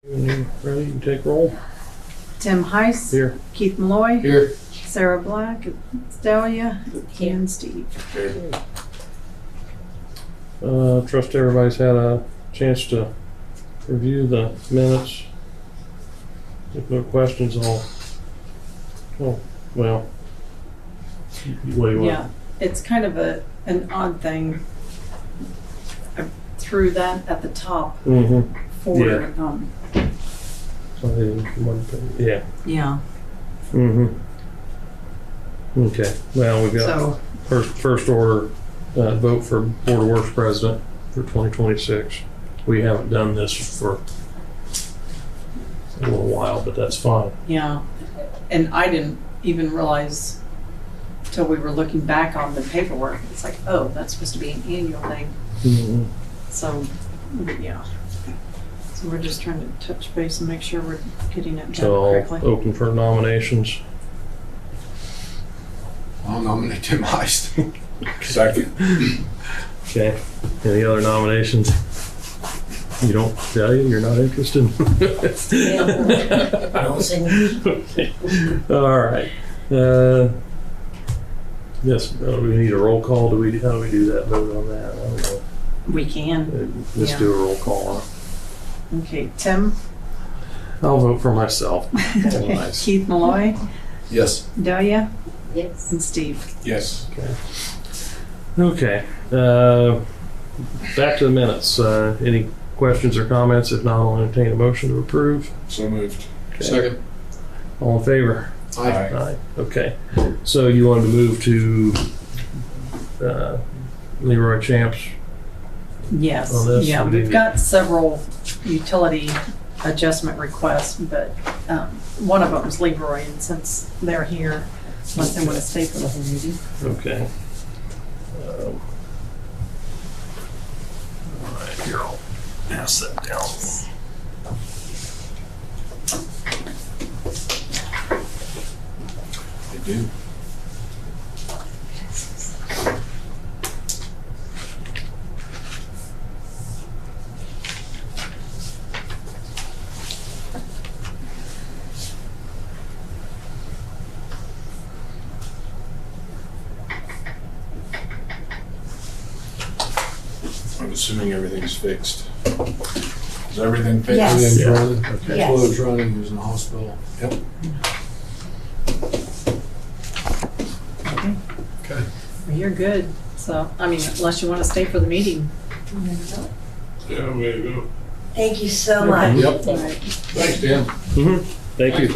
Ready? You can take roll. Tim Heiss. Here. Keith Malloy. Here. Sarah Black. Delia. And Steve. Trust everybody's had a chance to review the minutes. If no questions, well, what do you want? Yeah, it's kind of an odd thing. I threw that at the top Mm-hmm. for, Yeah. Yeah. yeah. Mm-hmm. Okay. Well, we've got So, first order vote for Board of Works President for 2026. We haven't done this for a little while, but that's fine. yeah, and I didn't even realize till we were looking back on the paperwork. It's like, oh, that's supposed to be an annual thing. Mm-hmm. So, yeah. So we're just trying to touch base and make sure we're getting it done So correctly. I'll open for nominations. I'll nominate Tim Heist. Second. Okay. Any other nominations? You don't tell you you're not interested. Okay. All right. Yes. We need a roll call. How do we do that? Vote on that. I don't know. We can. Let's Yeah. do a roll call. Okay, Tim. I'll vote for myself. Okay. Nice. Keith Malloy. Yes. Delia. Yes. And Steve. Yes. Okay. Back to the minutes. Any questions or comments? If not, I'll entertain a motion to approve. So moved. Okay. Second. All in favor? Aye. Aye. Okay. So you wanted to move to Leroy Champs? Yes. On this, Yeah, we we've need- got several utility adjustment requests, but one of them is Leroy, and since they're here, unless they want to stay for the whole meeting. Okay. All right, here, I'll pass that down. They do. I'm assuming everything's fixed. Is everything fixed? Yes. Everything's Yeah. running? Okay. Yes. Floor's running, he was in the hospital. Yep. Okay. Okay. Well, you're good. So, I mean, unless you want to stay for the meeting. Yeah, way to go. Thank you so much. Yep. All right. Thanks, Dan. Mm-hmm. Thank you.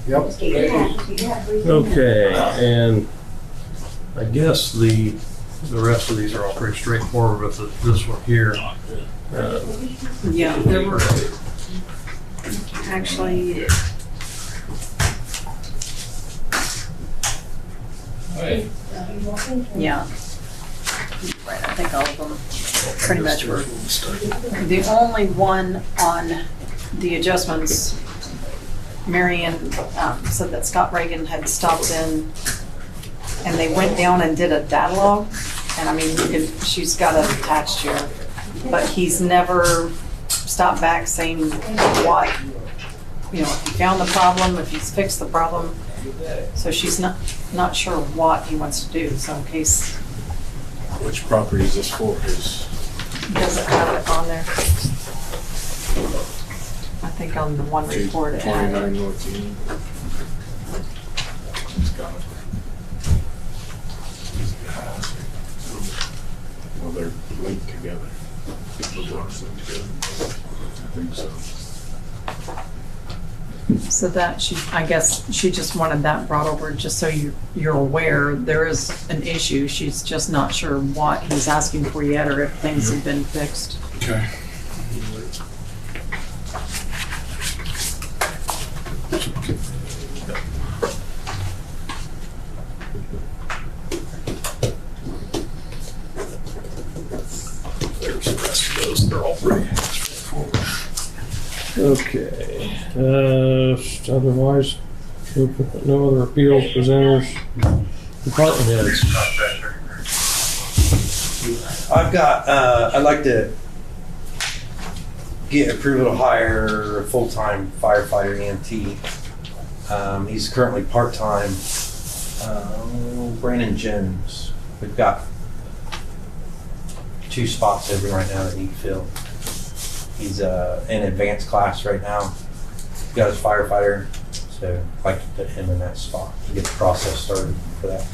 Yep. Okay, and I guess the rest of these are all pretty straightforward, but this one here, Yeah, there were actually, Hey. yeah. Right, I think all of them pretty much were. The only one on the adjustments, Marion said that Scott Reagan had stopped in and they went down and did a data log. And I mean, she's got it attached here, but he's never stopped back saying what, if he found the problem, if he's fixed the problem. So she's not sure what he wants to do. So in case Which property is this for? he doesn't have it on there. I think on the one report it had 29 it. North Union. It's got it. Well, they're linked together. The blocks linked together. I think so. So that I guess she just wanted that brought over just so you're aware there is an issue. She's just not sure what he's asking for yet or if things have been fixed. Okay. there's the rest of those. They're all pretty straightforward. Okay, otherwise, no other appeals, presenters, department heads. I've got, I'd like to get approval to hire a full-time firefighter EMT. He's currently part-time. Brandon Jones. We've got 2 spots open right now that need filled. He's in advanced class right now. Got his firefighter, so I'd like to put him in that spot to get the process started for that.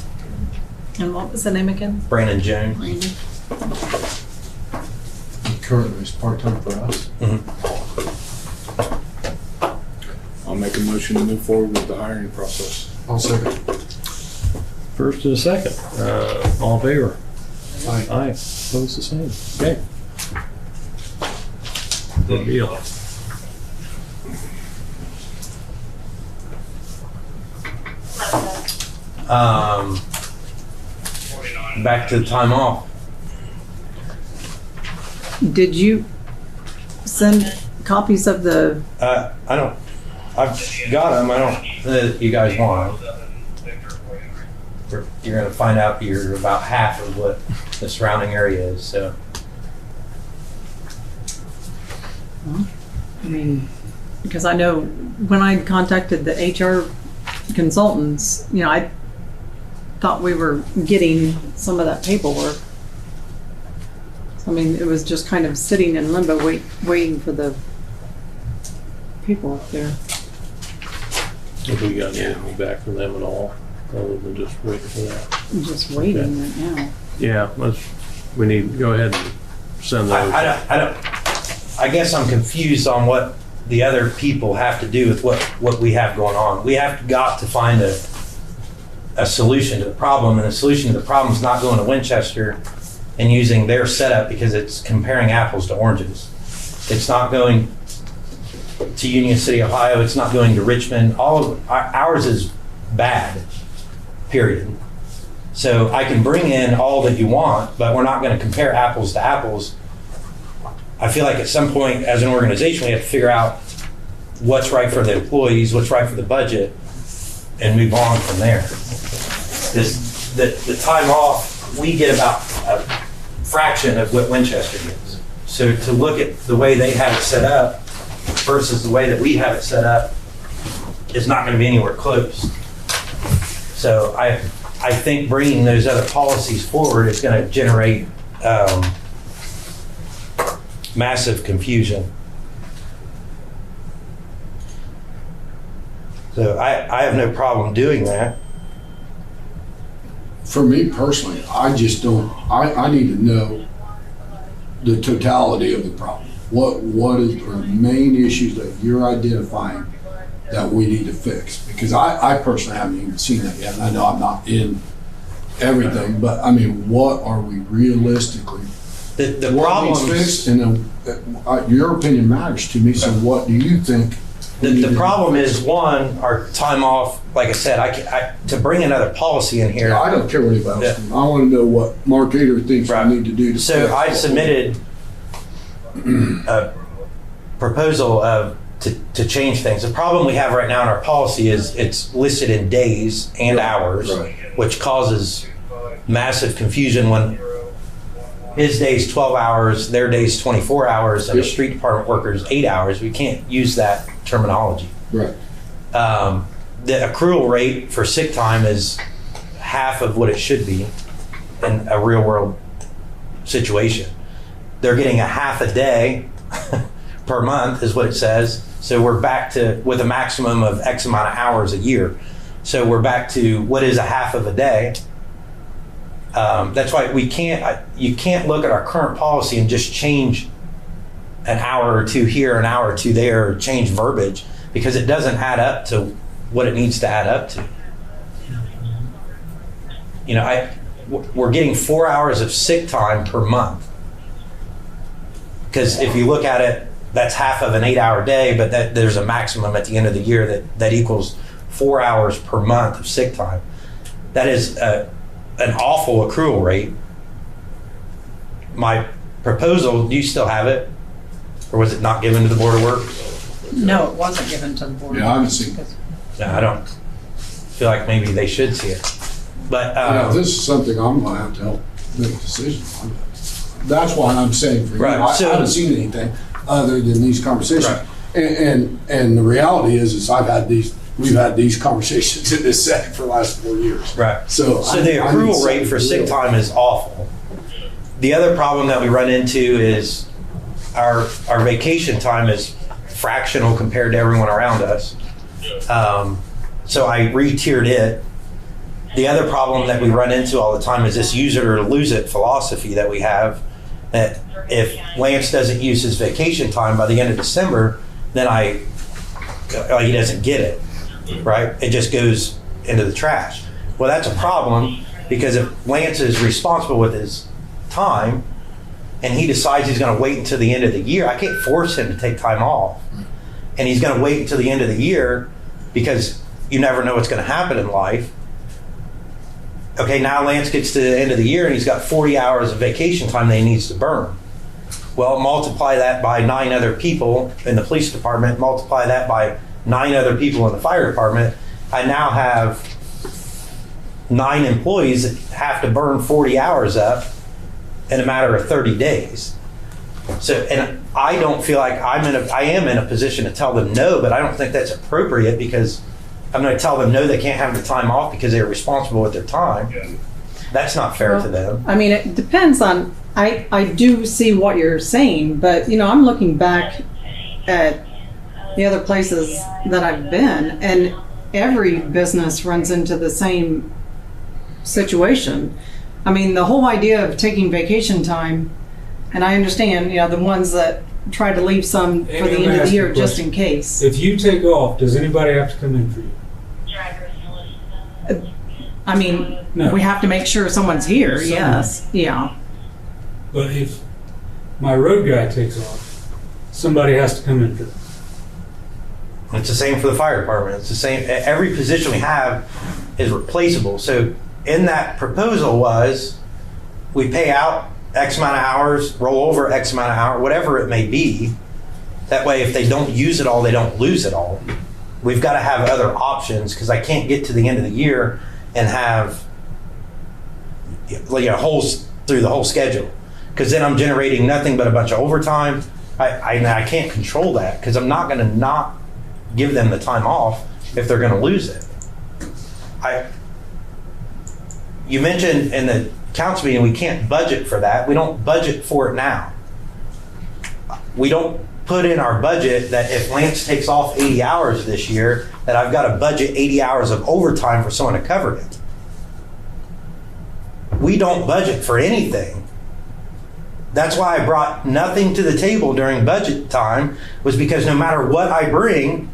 And what was the name again? Brandon Jones. Randy? Currently, it's part-time for us. I'll make a motion to move forward with the hiring process. I'll second. First and a second. All in favor? Aye. Aye. Opposed, the same. Okay. Good deal. Back to the time off. Did you send copies of the, I don't, I've got them. I don't know that you guys want them. You're going to find out you're about half of what the surrounding area is, so. I mean, because I know when I contacted the HR consultants, you know, I thought we were getting some of that paperwork. So, I mean, it was just kind of sitting in limbo, waiting for the paperwork there. Have we got anything back from them at all, other than just waiting for that? I'm just waiting right now. Yeah, we need to go ahead and send those. I guess I'm confused on what the other people have to do with what we have going on. We have got to find a solution to the problem, and the solution to the problem is not going to Winchester and using their setup because it's comparing apples to oranges. It's not going to Union City, Ohio. It's not going to Richmond. All of ours is bad, period. So I can bring in all that you want, but we're not going to compare apples to apples. I feel like at some point as an organization, we have to figure out what's right for the employees, what's right for the budget, and move on from there. The time off, we get about a fraction of what Winchester gets. So to look at the way they have it set up versus the way that we have it set up is not going to be anywhere close. So I think bringing those other policies forward is going to generate massive confusion. So I have no problem doing that. For me personally, I just don't, I need to know the totality of the problem. What is the main issues that you're identifying that we need to fix? Because I personally haven't even seen that yet. And I know I'm not in everything, but I mean, what are we realistically? The What problem needs fixed? And your opinion matters to me. So what do you think? the problem is, one, our time off, like I said, I to bring another policy in here. I don't care what anybody else thinks. I want to know what Mark Eder thinks Right. we need to do to So fix I it. submitted a proposal to change things. The problem we have right now in our policy is it's listed in days and hours, Right. which causes massive confusion when his day's 12 hours, their day's 24 hours, and a Yep. street department worker's 8 hours. We can't use that terminology. Right. The accrual rate for sick time is half of what it should be in a real world situation. They're getting a half a day per month is what it says. So we're back to with a maximum of X amount of hours a year. So we're back to what is a half of a day. That's why you can't look at our current policy and just change an hour or two here, an hour or two there, or change verbiage, because it doesn't add up to what it needs to add up to. You know, we're getting 4 hours of sick time per month. Because if you look at it, that's half of an 8-hour day, but there's a maximum at the end of the year that equals 4 hours per month of sick time. That is an awful accrual rate. My proposal, do you still have it? Or was it not given to the Board of Works? No, it wasn't given to the board. Yeah, I haven't seen it. No, I don't feel like maybe they should see it. But This is something I'm going to have to help make a decision on. That's why I'm saying for you, Right, I so- haven't seen anything. other than these conversations. Right. And the reality is we've had these conversations in this setting for the last 4 years. Right. So So the I need accrual rate for something sick real. time is awful. The other problem that we run into is our vacation time is fractional compared to everyone around us. So I re-tiered it. The other problem that we run into all the time is this use it or lose it philosophy that we have, that if Lance doesn't use his vacation time by the end of December, then he doesn't get it, right? It just goes into the trash. Well, that's a problem, because if Lance is responsible with his time and he decides he's going to wait until the end of the year, I can't force him to take time off. And he's going to wait until the end of the year because you never know what's going to happen in life. Okay, now Lance gets to the end of the year and he's got 40 hours of vacation time that he needs to burn. Well, multiply that by 9 other people in the police department, multiply that by 9 other people in the fire department. I now have 9 employees that have to burn 40 hours up in a matter of 30 days. So, and I don't feel like I am in a position to tell them no, but I don't think that's appropriate, because I'm going to tell them no, they can't have the time off because they're responsible with their time. That's not fair to them. I mean, it depends on, I do see what you're saying, but I'm looking back at the other places that I've been, and every business runs into the same situation. I mean, the whole idea of taking vacation time, and I understand, the ones that try to leave some for the end of the year just in case. If you take off, does anybody have to come in for you? I mean, No. we have to make sure someone's here, Someone. yes, yeah. But if my road guy takes off, somebody has to come in for them. It's the same for the fire department. It's the same. Every position we have is replaceable. So in that proposal was, we pay out X amount of hours, roll over X amount of hours, whatever it may be. That way, if they don't use it all, they don't lose it all. We've got to have other options, because I can't get to the end of the year and have holes through the whole schedule, because then I'm generating nothing but a bunch of overtime. I can't control that, because I'm not going to not give them the time off if they're going to lose it. You mentioned in the council meeting we can't budget for that. We don't budget for it now. We don't put in our budget that if Lance takes off 80 hours this year, that I've got to budget 80 hours of overtime for someone to cover it. We don't budget for anything. That's why I brought nothing to the table during budget time, was because no matter what I bring,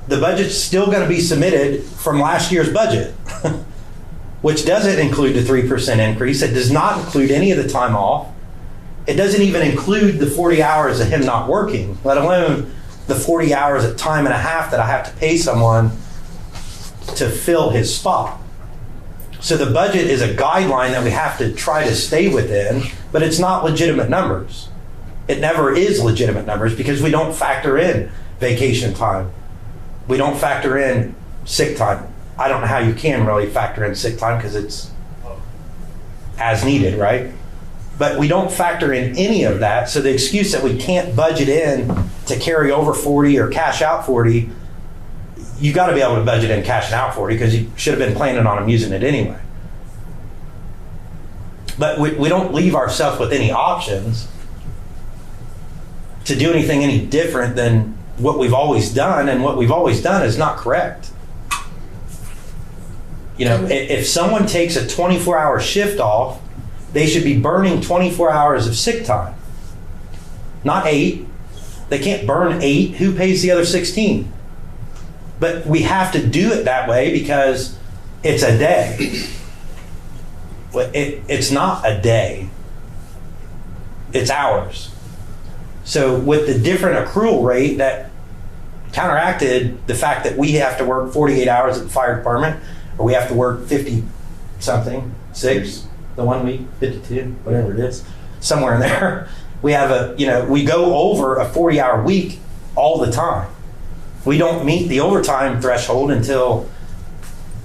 the budget's still going to be submitted from last year's budget, which doesn't include the 3% increase. It does not include any of the time off. It doesn't even include the 40 hours of him not working, let alone the 40 hours at time and a half that I have to pay someone to fill his spot. So the budget is a guideline that we have to try to stay within, but it's not legitimate numbers. It never is legitimate numbers, because we don't factor in vacation time. We don't factor in sick time. I don't know how you can really factor in sick time, because it's as needed, right? But we don't factor in any of that. So the excuse that we can't budget in to carry over 40 or cash out 40, you got to be able to budget in cashing out 40, because you should have been planning on them using it anyway. But we don't leave ourselves with any options to do anything any different than what we've always done, and what we've always done is not correct. If someone takes a 24-hour shift off, they should be burning 24 hours of sick time, not 8. They can't burn 8. Who pays the other 16? But we have to do it that way because it's a day. It's not a day. It's hours. So with the different accrual rate, that counteracted the fact that we have to work 48 hours at the fire department, or we have to work 50 something, 6, the 1 week, 52, whatever it is, somewhere in there. We have we go over a 40-hour week all the time. We don't meet the overtime threshold until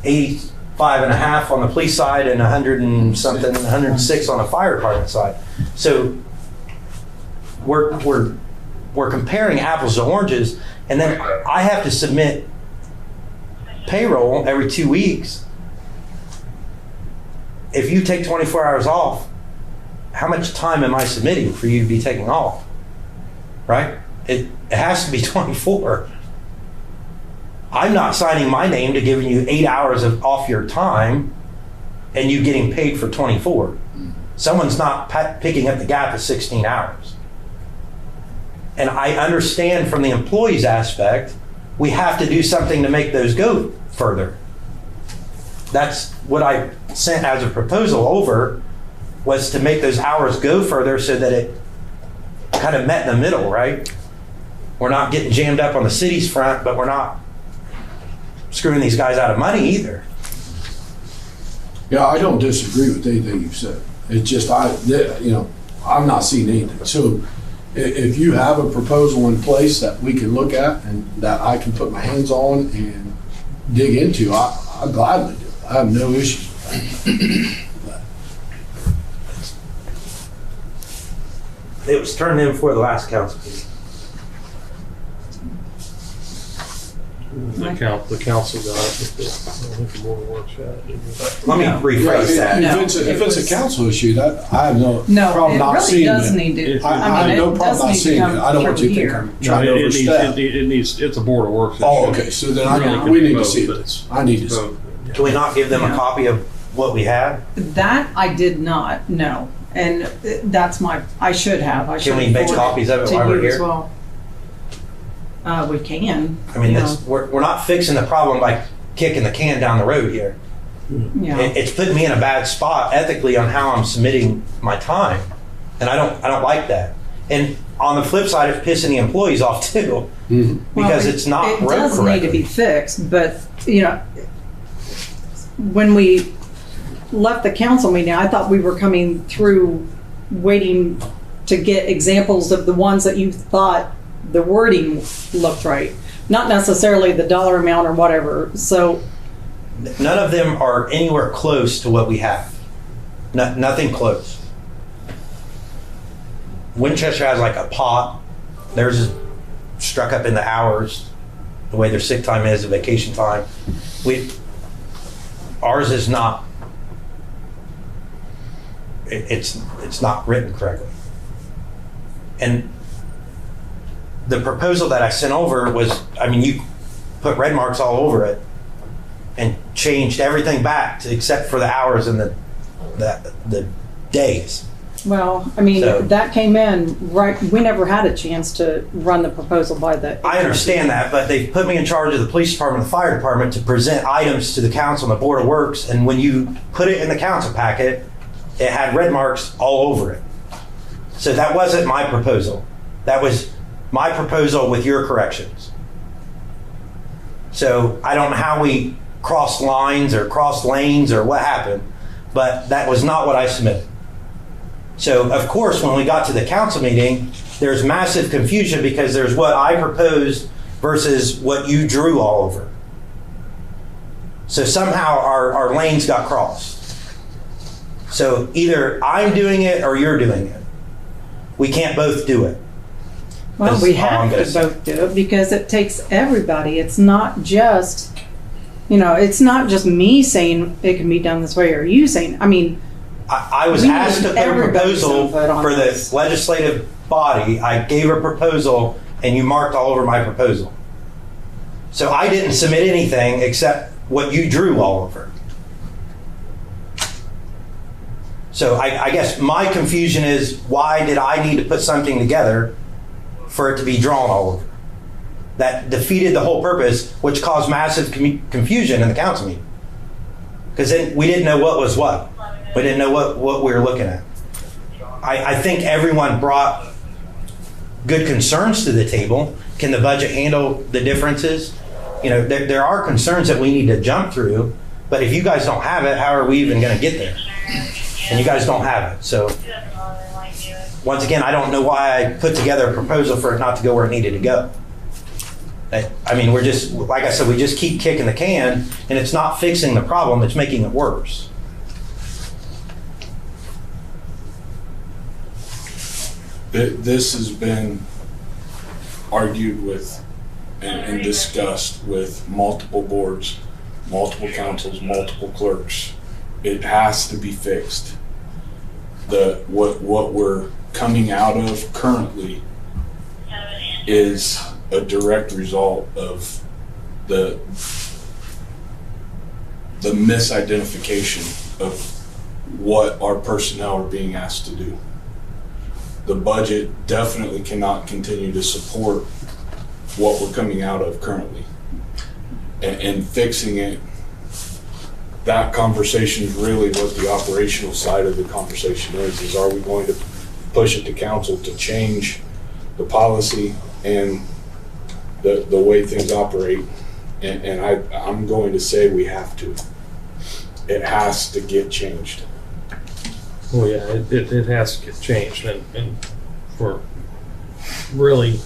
85 and a half on the police side and 100 and something, 106 on the fire department side. So we're comparing apples to oranges, and then I have to submit payroll every 2 weeks. If you take 24 hours off, how much time am I submitting for you to be taking off? Right? It has to be 24. I'm not signing my name to giving you 8 hours of off your time and you getting paid for 24. Someone's not picking up the gap of 16 hours. And I understand from the employee's aspect, we have to do something to make those go further. That's what I sent as a proposal over, was to make those hours go further so that it kind of met in the middle, right? We're not getting jammed up on the city's front, but we're not screwing these guys out of money either. Yeah, I don't disagree with anything you've said. It's just, I'm not seeing anything. So if you have a proposal in place that we can look at and that I can put my hands on and dig into, I'll gladly do it. I have no issue. It was turned in for the last council meeting. The council got it, but I think the board of works had it. didn't it? Let me rephrase that. No, If it's a council issue, that I have no No, problem it not really seeing does it. need to. I have no it problem does not need to seeing it. come I don't want you to through think here. I'm trying to No, overstep. it needs, it's a board of works issue. Oh, okay, so then Really we need to both, see but it. it's I need to see it. both. Can we not give them a Yeah. copy of what we have? That I did not know, and that's I should have. I should Can we have make forwarded copies of it to while we're you as here? well. We can. I mean, Yeah. we're not fixing the problem by kicking the can down the road here. Yeah. It's putting me in a bad spot ethically on how I'm submitting my time, and I don't like that. And on the flip side, it's pissing the employees off too, Mhm. because Well, it's not it wrote does correctly. need to be fixed, but when we left the council meeting, I thought we were coming through waiting to get examples of the ones that you thought the wording looked right, not necessarily the dollar amount or whatever. So None of them are anywhere close to what we have. Nothing close. Winchester has like a pot. Theirs is struck up in the hours, the way their sick time is, the vacation time. Ours is not. It's not written correctly. And the proposal that I sent over was, I mean, you put red marks all over it and changed everything back to, except for the hours and the days. well, I mean, So- that came in right. We never had a chance to run the proposal by the. I understand that, but they put me in charge of the police department, the fire department, to present items to the council and the board of works. And when you put it in the council packet, it had red marks all over it. So that wasn't my proposal. That was my proposal with your corrections. So I don't know how we crossed lines or crossed lanes or what happened, but that was not what I submitted. So of course, when we got to the council meeting, there's massive confusion because there's what I proposed versus what you drew all over. So somehow our lanes got crossed. So either I'm doing it or you're doing it. We can't both do it. Well, That's we all I'm have gonna to say. both do it because it takes everybody. It's not just, it's not just me saying it can be done this way or you saying, I mean, I was We asked to need put a everybody's proposal input on for this. the legislative body. I gave a proposal and you marked all over my proposal. So I didn't submit anything except what you drew all over. So I guess my confusion is, why did I need to put something together for it to be drawn all over? That defeated the whole purpose, which caused massive confusion in the council meeting. Because then we didn't know what was what. We didn't know what we were looking at. I think everyone brought good concerns to the table. Can the budget handle the differences? There are concerns that we need to jump through, but if you guys don't have it, how are we even going to get there? And you guys don't have it. So once again, I don't know why I put together a proposal for it not to go where it needed to go. I mean, we're just, like I said, we just keep kicking the can, and it's not fixing the problem, it's making it worse. This has been argued with and discussed with multiple boards, multiple councils, multiple clerks. It has to be fixed. What we're coming out of currently is a direct result of the misidentification of what our personnel are being asked to do. The budget definitely cannot continue to support what we're coming out of currently. And fixing it, that conversation is really what the operational side of the conversation is are we going to push it to council to change the policy and the way things operate? And I'm going to say we have to. It has to get changed. Well, yeah, it has to get changed, and for really,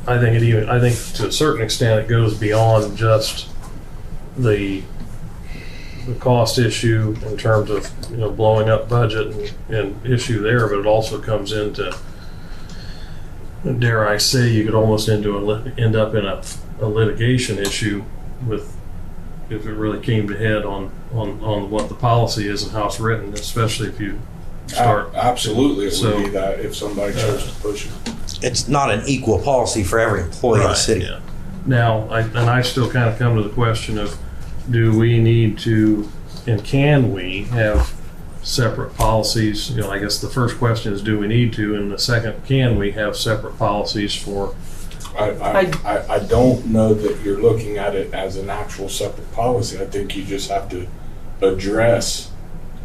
I think to a certain extent it goes beyond just the cost issue in terms of blowing up budget and issue there, but it also comes into, dare I say, you could almost end up in a litigation issue with, if it really came to head on what the policy is and how it's written, especially if you start. Absolutely, it So, would be that if somebody chose to push it. It's not an equal policy for every employee in the Right, city. yeah. Now, I still kind of come to the question of, do we need to, and can we have separate policies? I guess the first question is, do we need to? And the second, can we have separate policies for? I don't know that you're looking at it as an actual separate policy. I think you just have to address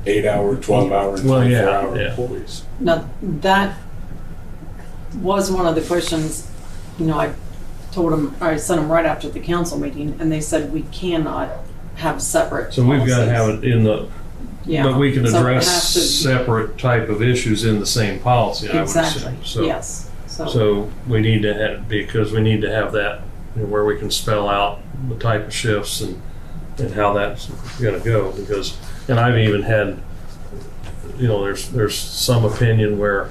8-hour, 12-hour, and 24-hour employees. Now, that was one of the questions, I sent them right after the council meeting, and they said we cannot have separate So we've got to policies. have it in the, Yeah. but we can So it address has to- separate type of issues in the same policy, I would Exactly, assume. So, yes. So we need to have, because we need to have that where we can spell out the type of shifts and how that's going to go. Because, and I've even had, there's some opinion where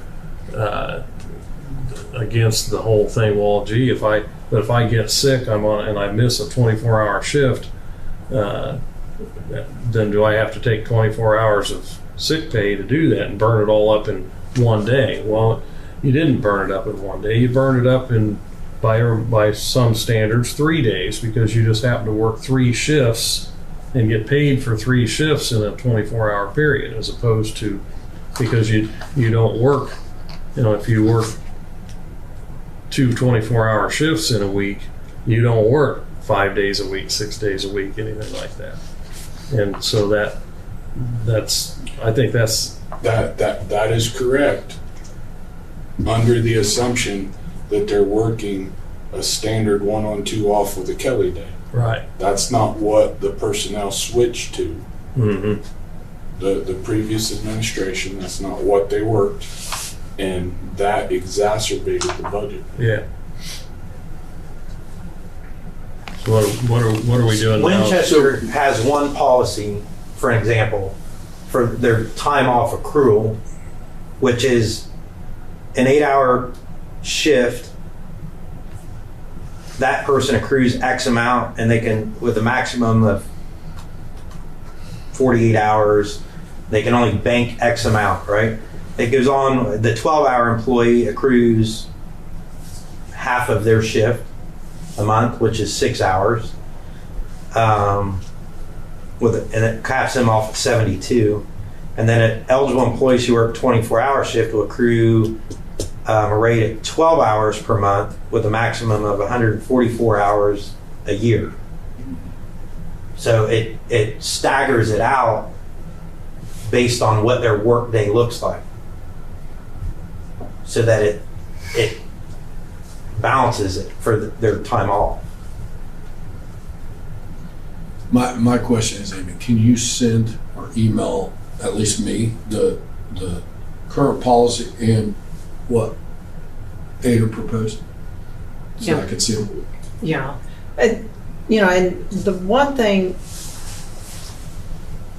against the whole thing. Well, gee, if I get sick, and I miss a 24-hour shift, then do I have to take 24 hours of sick pay to do that and burn it all up in one day? Well, you didn't burn it up in one day. You burned it up in, by some standards, 3 days, because you just happened to work 3 shifts and get paid for 3 shifts in a 24-hour period, as opposed to, because you don't work, if you work 2 24-hour shifts in a week, you don't work 5 days a week, 6 days a week, anything like that. And so I think that's That is correct, under the assumption that they're working a standard 1 on 2 off with a Kelly day. right. That's not what the personnel switched to. Mm-hmm. The previous administration, that's not what they worked, and that exacerbated the budget. Yeah. So what are we doing now? Winchester has one policy, for an example, for their time off accrual, which is an 8-hour shift. That person accrues X amount, and they can, with a maximum of 48 hours, they can only bank X amount, right? It goes on, the 12-hour employee accrues half of their shift a month, which is 6 hours. And it caps them off at 72. And then eligible employees who work 24-hour shift will accrue a rate at 12 hours per month with a maximum of 144 hours a year. So it staggers it out based on what their work day looks like, so that it balances it for their time off. My question is, Amy, can you send or email, at least me, the current policy and what Ada proposed? So Yeah. I could see them. Yeah. And the one thing,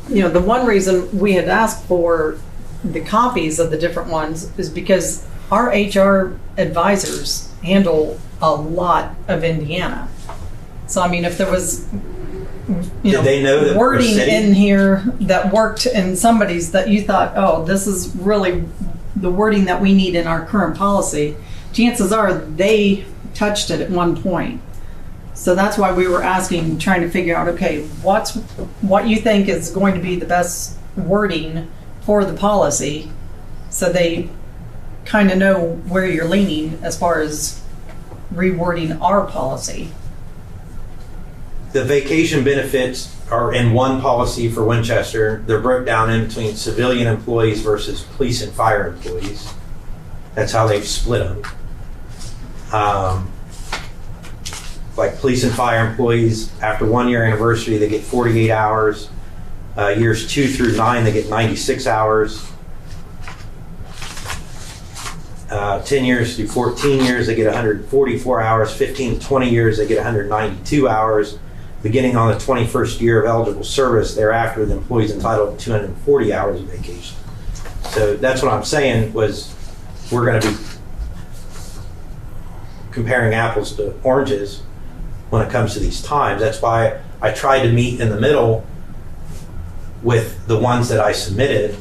the one reason we had asked for the copies of the different ones is because our HR advisors handle a lot of Indiana. So I mean, if there was, Did they know that we're wording city? in here that worked in somebody's that you thought, oh, this is really the wording that we need in our current policy, chances are they touched it at one point. So that's why we were asking, trying to figure out, okay, what you think is going to be the best wording for the policy, so they kind of know where you're leaning as far as rewording our policy. The vacation benefits are in one policy for Winchester. They're broke down in between civilian employees versus police and fire employees. That's how they've split them. Like police and fire employees, after 1 year anniversary, they get 48 hours. Years 2 through 9, they get 96 hours. 10 years through 14 years, they get 144 hours. 15 to 20 years, they get 192 hours. Beginning on the 21st year of eligible service, thereafter, the employee's entitled to 240 hours of vacation. So that's what I'm saying was we're going to be comparing apples to oranges when it comes to these times. That's why I tried to meet in the middle with the ones that I submitted.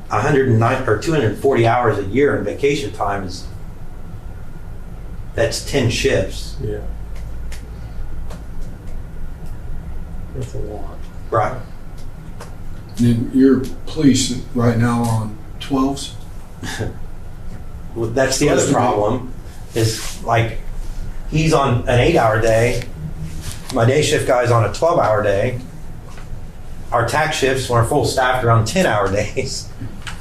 109 or 240 hours a year in vacation time that's 10 shifts. Yeah. That's a lot. Right. And your police right now on 12s? Well, that's the other problem is like he's on an 8-hour day. My day shift guy's on a 12-hour day. Our tax shifts when we're full staffed are on 10-hour days.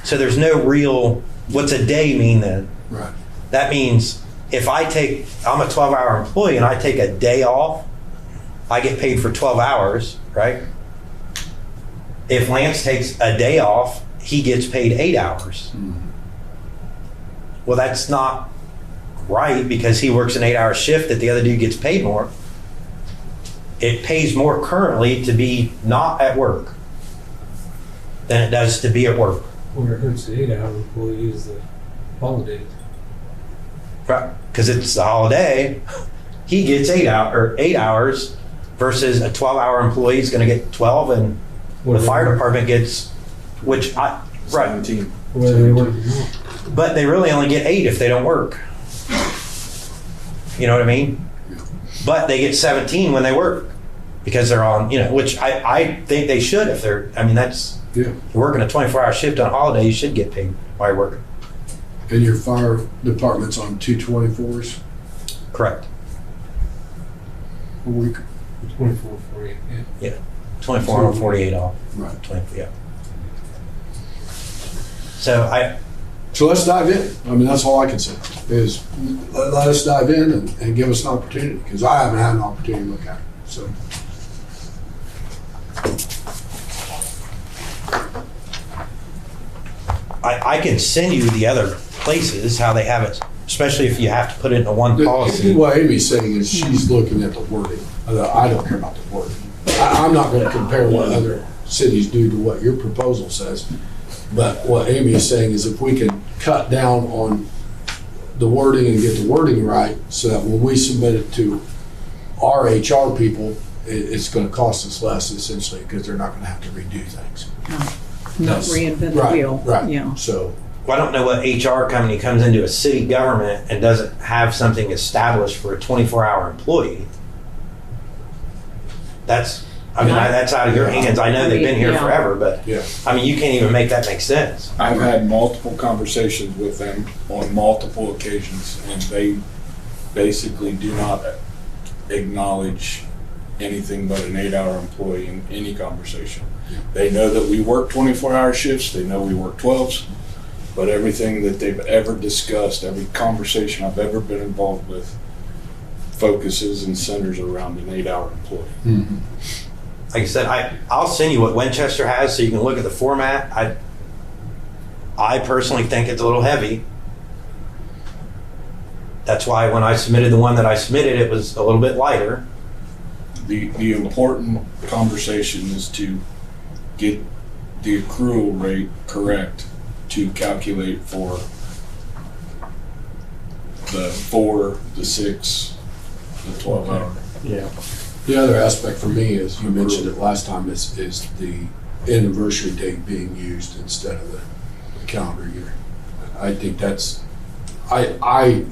So there's no real, what's a day mean then? Right. That means if I'm a 12-hour employee and I take a day off, I get paid for 12 hours, right? If Lance takes a day off, he gets paid 8 hours. Well, that's not right because he works an 8-hour shift that the other dude gets paid more. It pays more currently to be not at work than it does to be at work. Where it hurts the 8-hour employees, the holidays. Right. Because it's a holiday, he gets 8 hours versus a 12-hour employee is going to get 12 and the fire department gets, right. 17. Whether they work or not. But they really only get 8 if they don't work. You know what I mean? But they get 17 when they work because they're on, which I think they should if they're, that's, Yeah. you're working a 24-hour shift on a holiday, you should get paid while you're working. And your fire department's on 224s Correct. a week? 24, 48, yeah. 24 on 48 off. Right. 20, yeah. So So let's dive in. That's all I can say is let us dive in and give us an opportunity because I haven't had an opportunity to look at it. So. I can send you the other places, how they have it, especially if you have to put it into one policy. What Amy's saying is she's looking at the wording. I don't care about the wording. I'm not going to compare what other cities do to what your proposal says. But what Amy is saying is if we can cut down on the wording and get the wording right so that when we submit it to our HR people, it's going to cost us less essentially because they're not going to have to redo things. Not reinvent the Right, wheel. right. Yeah. So, Well, I don't know what HR company comes into a city government and doesn't have something established for a 24-hour employee. That's out of your hands. I know they've been here Yeah. forever, but yeah. you can't even make that make sense. I've had multiple conversations with them on multiple occasions, and they basically do not acknowledge anything but an 8-hour employee in any conversation. They know that we work 24-hour shifts, they know we work 12s, but everything that they've ever discussed, every conversation I've ever been involved with, focuses and centers around an 8-hour employee. Mm-hmm. Like I said, I'll send you what Winchester has so you can look at the format. I personally think it's a little heavy. That's why when I submitted the one that I submitted, it was a little bit lighter. The important conversation is to get the accrual rate correct to calculate for the 4, the 6, the 12 hour. Yeah. The other aspect for me is, you mentioned it last time, is the anniversary date being used instead of the calendar year. I think that's,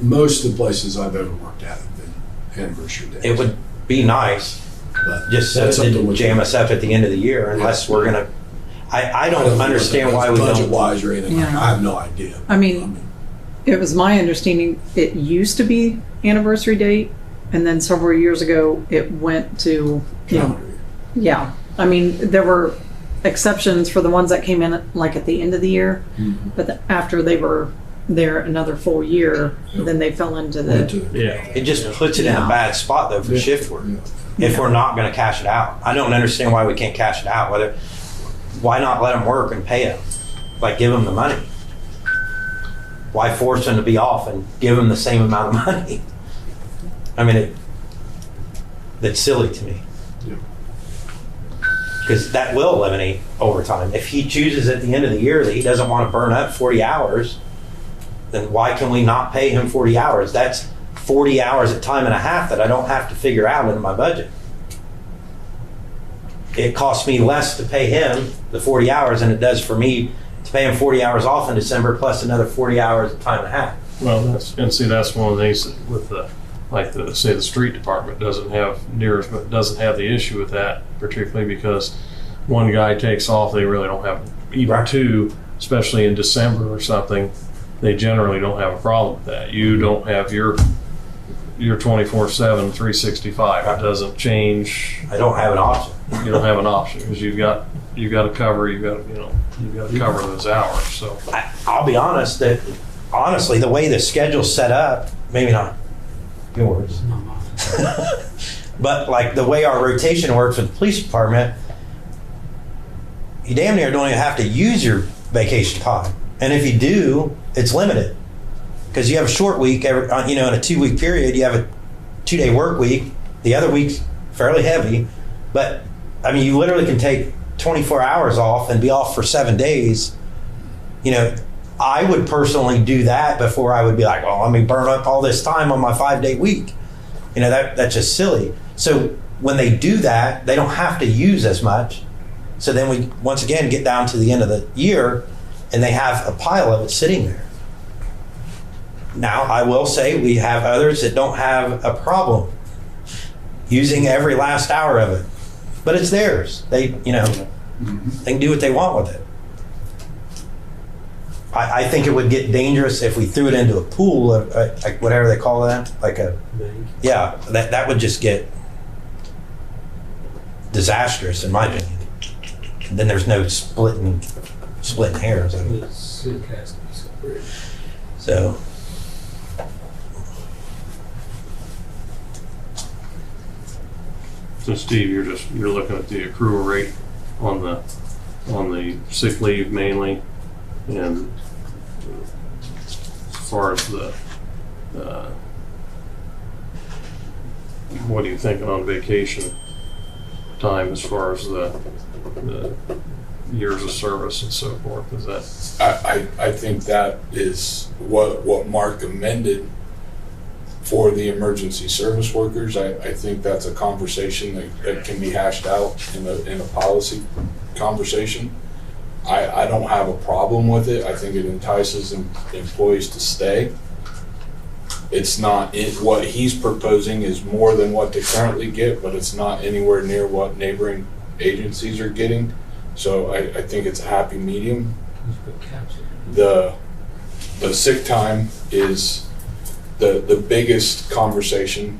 most of the places I've ever worked at have been anniversary dates. It would be nice, But just so that's it something didn't we- jam us up at the end of the year unless we're gonna, I don't understand why we Budget don't. wise or anything, Yeah. I have no idea. I mean, it was my understanding it used to be anniversary date, and then several years ago it went to, you know, Calendar year. yeah. I mean, there were exceptions for the ones that came in like at the end of the year, but after they were there another full year, Yep. then they fell into Went the, to- Yeah. It just puts it in a Yeah. bad spot though for Yeah. shift work. Yeah. If we're not gonna cash it out. I don't understand why we can't cash it out. Why not let them work and pay them? Like, give them the money. Why force them to be off and give them the same amount of money? I mean, that's silly to me. Yeah. Because that will eliminate overtime. If he chooses at the end of the year that he doesn't want to burn up 40 hours, then why can we not pay him 40 hours? That's 40 hours at time and a half that I don't have to figure out in my budget. It costs me less to pay him the 40 hours than it does for me to pay him 40 hours off in December plus another 40 hours at time and a half. Well, that's one of the things that with say the street department doesn't have the issue with that, particularly because one guy takes off, they really don't have, even Right. two, especially in December or something, they generally don't have a problem with that. You don't have your 24/7, 365. It doesn't change. I don't have an option. You don't have an option because you've got to cover those hours. So I'll be honest that honestly, the way the schedule's set up, maybe not yours, but like the way our rotation works with the police department, you damn near don't even have to use your vacation time. And if you do, it's limited because you have a short week every, in a 2-week period, you have a 2-day work week. The other week's fairly heavy, but I mean, you literally can take 24 hours off and be off for 7 days. I would personally do that before I would be like, well, let me burn up all this time on my 5-day week. That's just silly. So when they do that, they don't have to use as much. So then we once again get down to the end of the year and they have a pile of it sitting there. Now, I will say we have others that don't have a problem using every last hour of it, but it's theirs. They can do what they want with it. I think it would get dangerous if we threw it into a pool, of, like whatever they call that, yeah, that would just get disastrous in my opinion. And then there's no splitting hairs. So. So Steve, you're looking at the accrual rate on the sick leave mainly, and as far as the what are you thinking on vacation time as far as the years of service and so forth? Is that I think that is what Mark amended for the emergency service workers. I think that's a conversation that can be hashed out in a policy conversation. I don't have a problem with it. I think it entices employees to stay. It's not, what he's proposing is more than what they currently get, but it's not anywhere near what neighboring agencies are getting. So I think it's a happy medium. The sick time is the biggest conversation,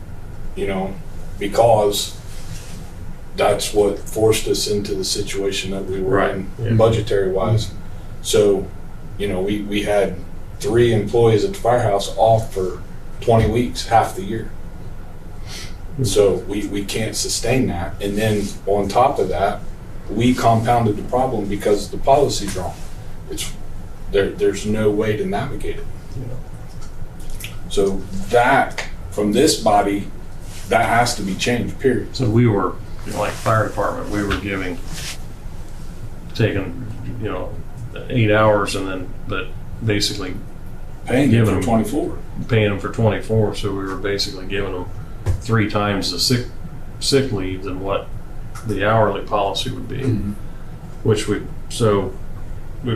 because that's what forced us into the situation that we were Right. in Yeah. budgetary wise. So, we had 3 employees at the firehouse off for 20 weeks, half the year. So we can't sustain that. And then on top of that, we compounded the problem because the policy's wrong. There's no way to navigate it. So that, from this body, that has to be changed, period. so we were like fire department, we were taking 8 hours and then, but basically Paying Give them them- for 24. paying them for 24. So we were basically giving them 3 times the sick leave than what the hourly policy would be, which we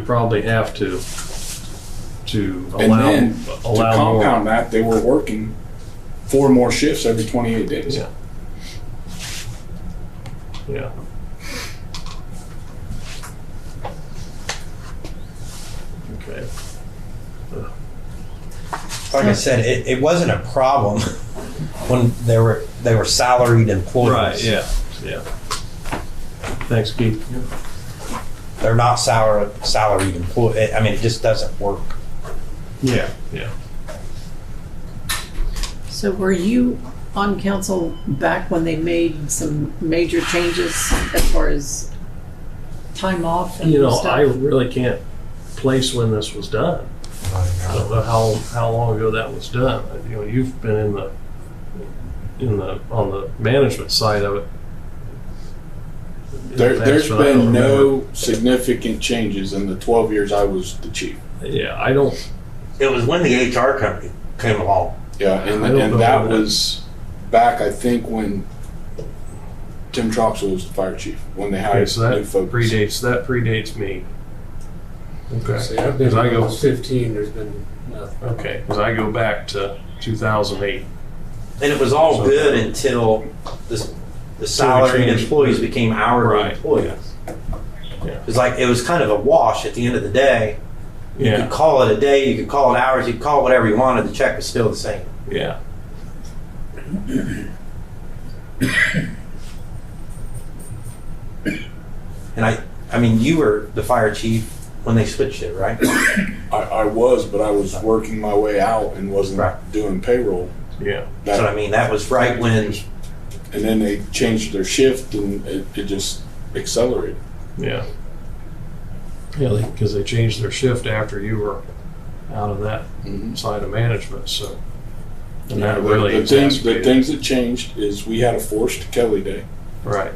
probably have to And allow then to more. compound that, they were working 4 more shifts every 28 days. Yeah. Yeah. Okay. Like I said, it wasn't a problem when they were salaried employees. Right. Yeah. Yeah. Thanks, Keith. They're not salaried employee. I mean, it just doesn't work. Yeah. Yeah. So were you on council back when they made some major changes as far as time off and You know, stuff? I really can't place when this was done. I don't know how long ago that was done. You know, you've been on the management side of it. There's That's what I don't been no remember. significant changes in the 12 years I was the chief. Yeah, I don't. It was when the HR company came along. Yeah, and, I don't know and that when was back, I think, when Tim Troxel was the fire chief, when they Okay, hired so new that folks. predates me. Okay. See, I've been Because I go. almost 15, there's been nothing. Okay, because I go back to 2008. And it was all So- good until the salaried changed. employees became hourly Right. employees. Yeah. It's like, it was kind of a wash at the end of the day. You Yeah. could call it a day, you could call it hours, you could call it whatever you wanted, the check was still the same. Yeah. And I mean, you were the fire chief when they switched it, right? I was, but I was working my way out and wasn't Right. doing payroll. Yeah. So I mean, that was right when, And then they changed their shift and it just accelerated. Yeah. Yeah, because they changed their shift after you were out of that side of management. So. And that really the exacerbated. things that changed is we had a forced Kelly day. Right.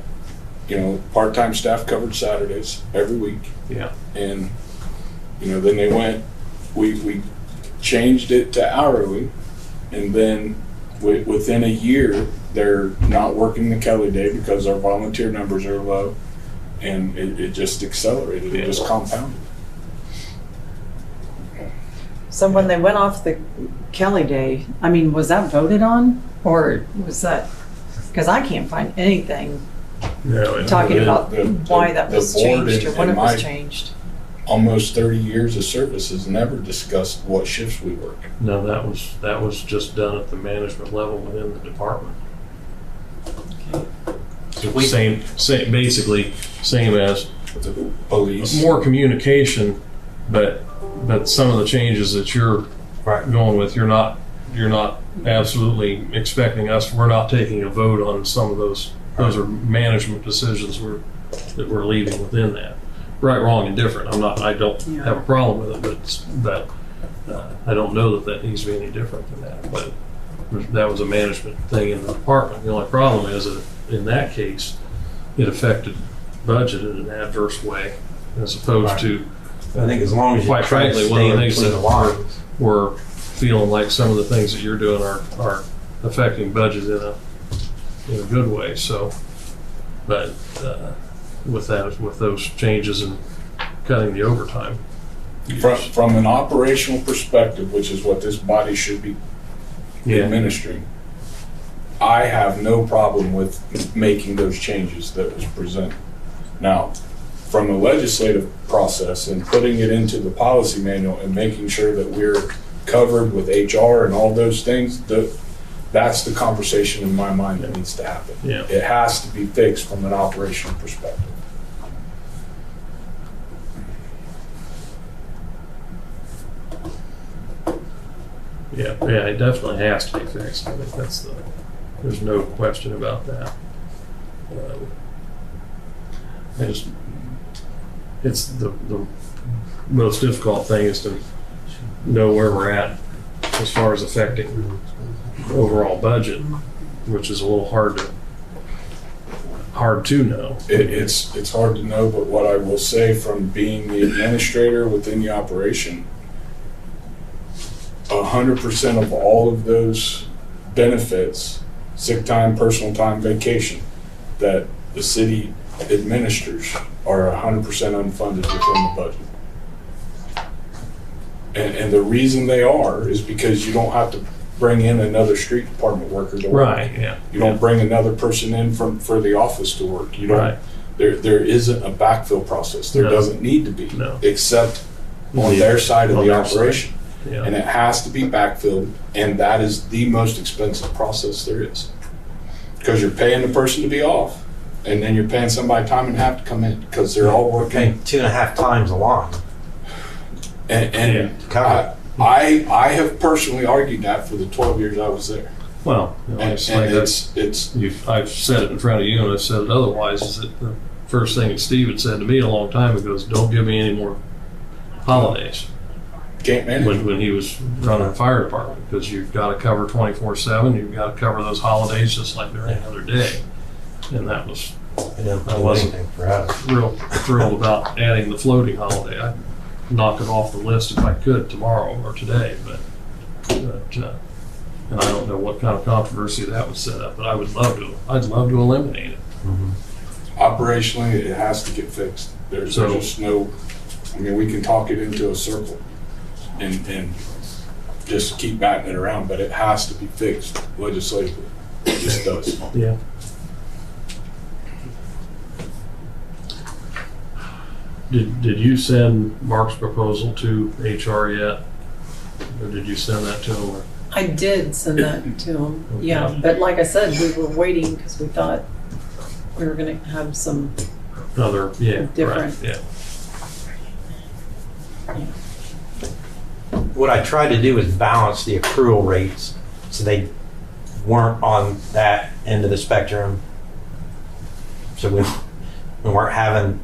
You know, part-time staff covered Saturdays every week. Yeah. And, you know, then they went, we changed it to hourly, and then within a year, they're not working the Kelly Day because our volunteer numbers are low, and it just accelerated, it just compounded. So when they went off the Kelly Day, I mean, was that voted on? Or was that, because I can't find anything No, talking the- about the- why that the was board changed or and- when it and was my- changed. Almost 30 years of service has never discussed what shifts we work. No, that was just done at the management level within the department. Same, basically same as The police. more communication, but some of the changes that you're going with, you're not absolutely expecting us. We're not taking a vote on some of those. Those are management decisions that we're leaving within that. Right, wrong, and different. I don't have a problem with it, but I don't know that needs to be any different than that. But that was a management thing in the department. The only problem is that in that case, it affected budget in an adverse way, as opposed to, I think as long as you quite try to frankly, one stay of the in things between the lines. we're feeling like some of the things that you're doing are affecting budget in a good way. So, but with those changes and cutting the overtime. From an operational perspective, which is what this body should be administering, I have no problem with making those changes that was presented. Now, from the legislative process and putting it into the policy manual and making sure that we're covered with HR and all those things, that's the conversation in my mind that needs to happen. Yeah. It has to be fixed from an operational perspective. Yeah, it definitely has to be fixed. I think there's no question about that. It's the most difficult thing is to know where we're at as far as affecting overall budget, which is a little hard hard to know. It's hard to know, but what I will say from being the administrator within the operation, 100% of all of those benefits, sick time, personal time, vacation, that the city administers are 100% unfunded within the budget. And the reason they are is because you don't have to bring in another street department worker to work. Right, yeah. You don't bring another person in for the office to work. You don't. Right. There isn't a backfill process. There No. doesn't need to be, No. except on their side of On the their side. operation. Yeah. And it has to be backfilled, and that is the most expensive process there is. Because you're paying the person to be off, and then you're paying somebody time and a half to come in, because they're all working. Paying 2.5 times the line. And Cover I have personally argued that for the 12 years I was there. Well, And it's like it's I've said it in front of you, and I've said it otherwise. Is that the first thing that Steve had said to me a long time ago is, "Don't give me any more holidays." can't manage. When he was running the fire department, because you've got to cover 24/7. You've got to cover those holidays just like they're any other day, and that was It didn't I do wasn't- anything for us. real thrilled about adding the floating holiday. I'd knock it off the list if I could tomorrow or today, but and I don't know what kind of controversy that would set up, but I would love to. I'd love to eliminate it. Operationally, it has to get fixed. There's So- just no, I mean, we can talk it into a circle and just keep batting it around, but it has to be fixed legislatively. It just does. Yeah. Did you send Mark's proposal to HR yet? Or did you send that to him? Or? I did send that to him, yeah, Okay. but like I said, we were waiting because we thought we were gonna have some, Other, yeah, Different. right, yeah. What I tried to do was balance the accrual rates so they weren't on that end of the spectrum. So we weren't having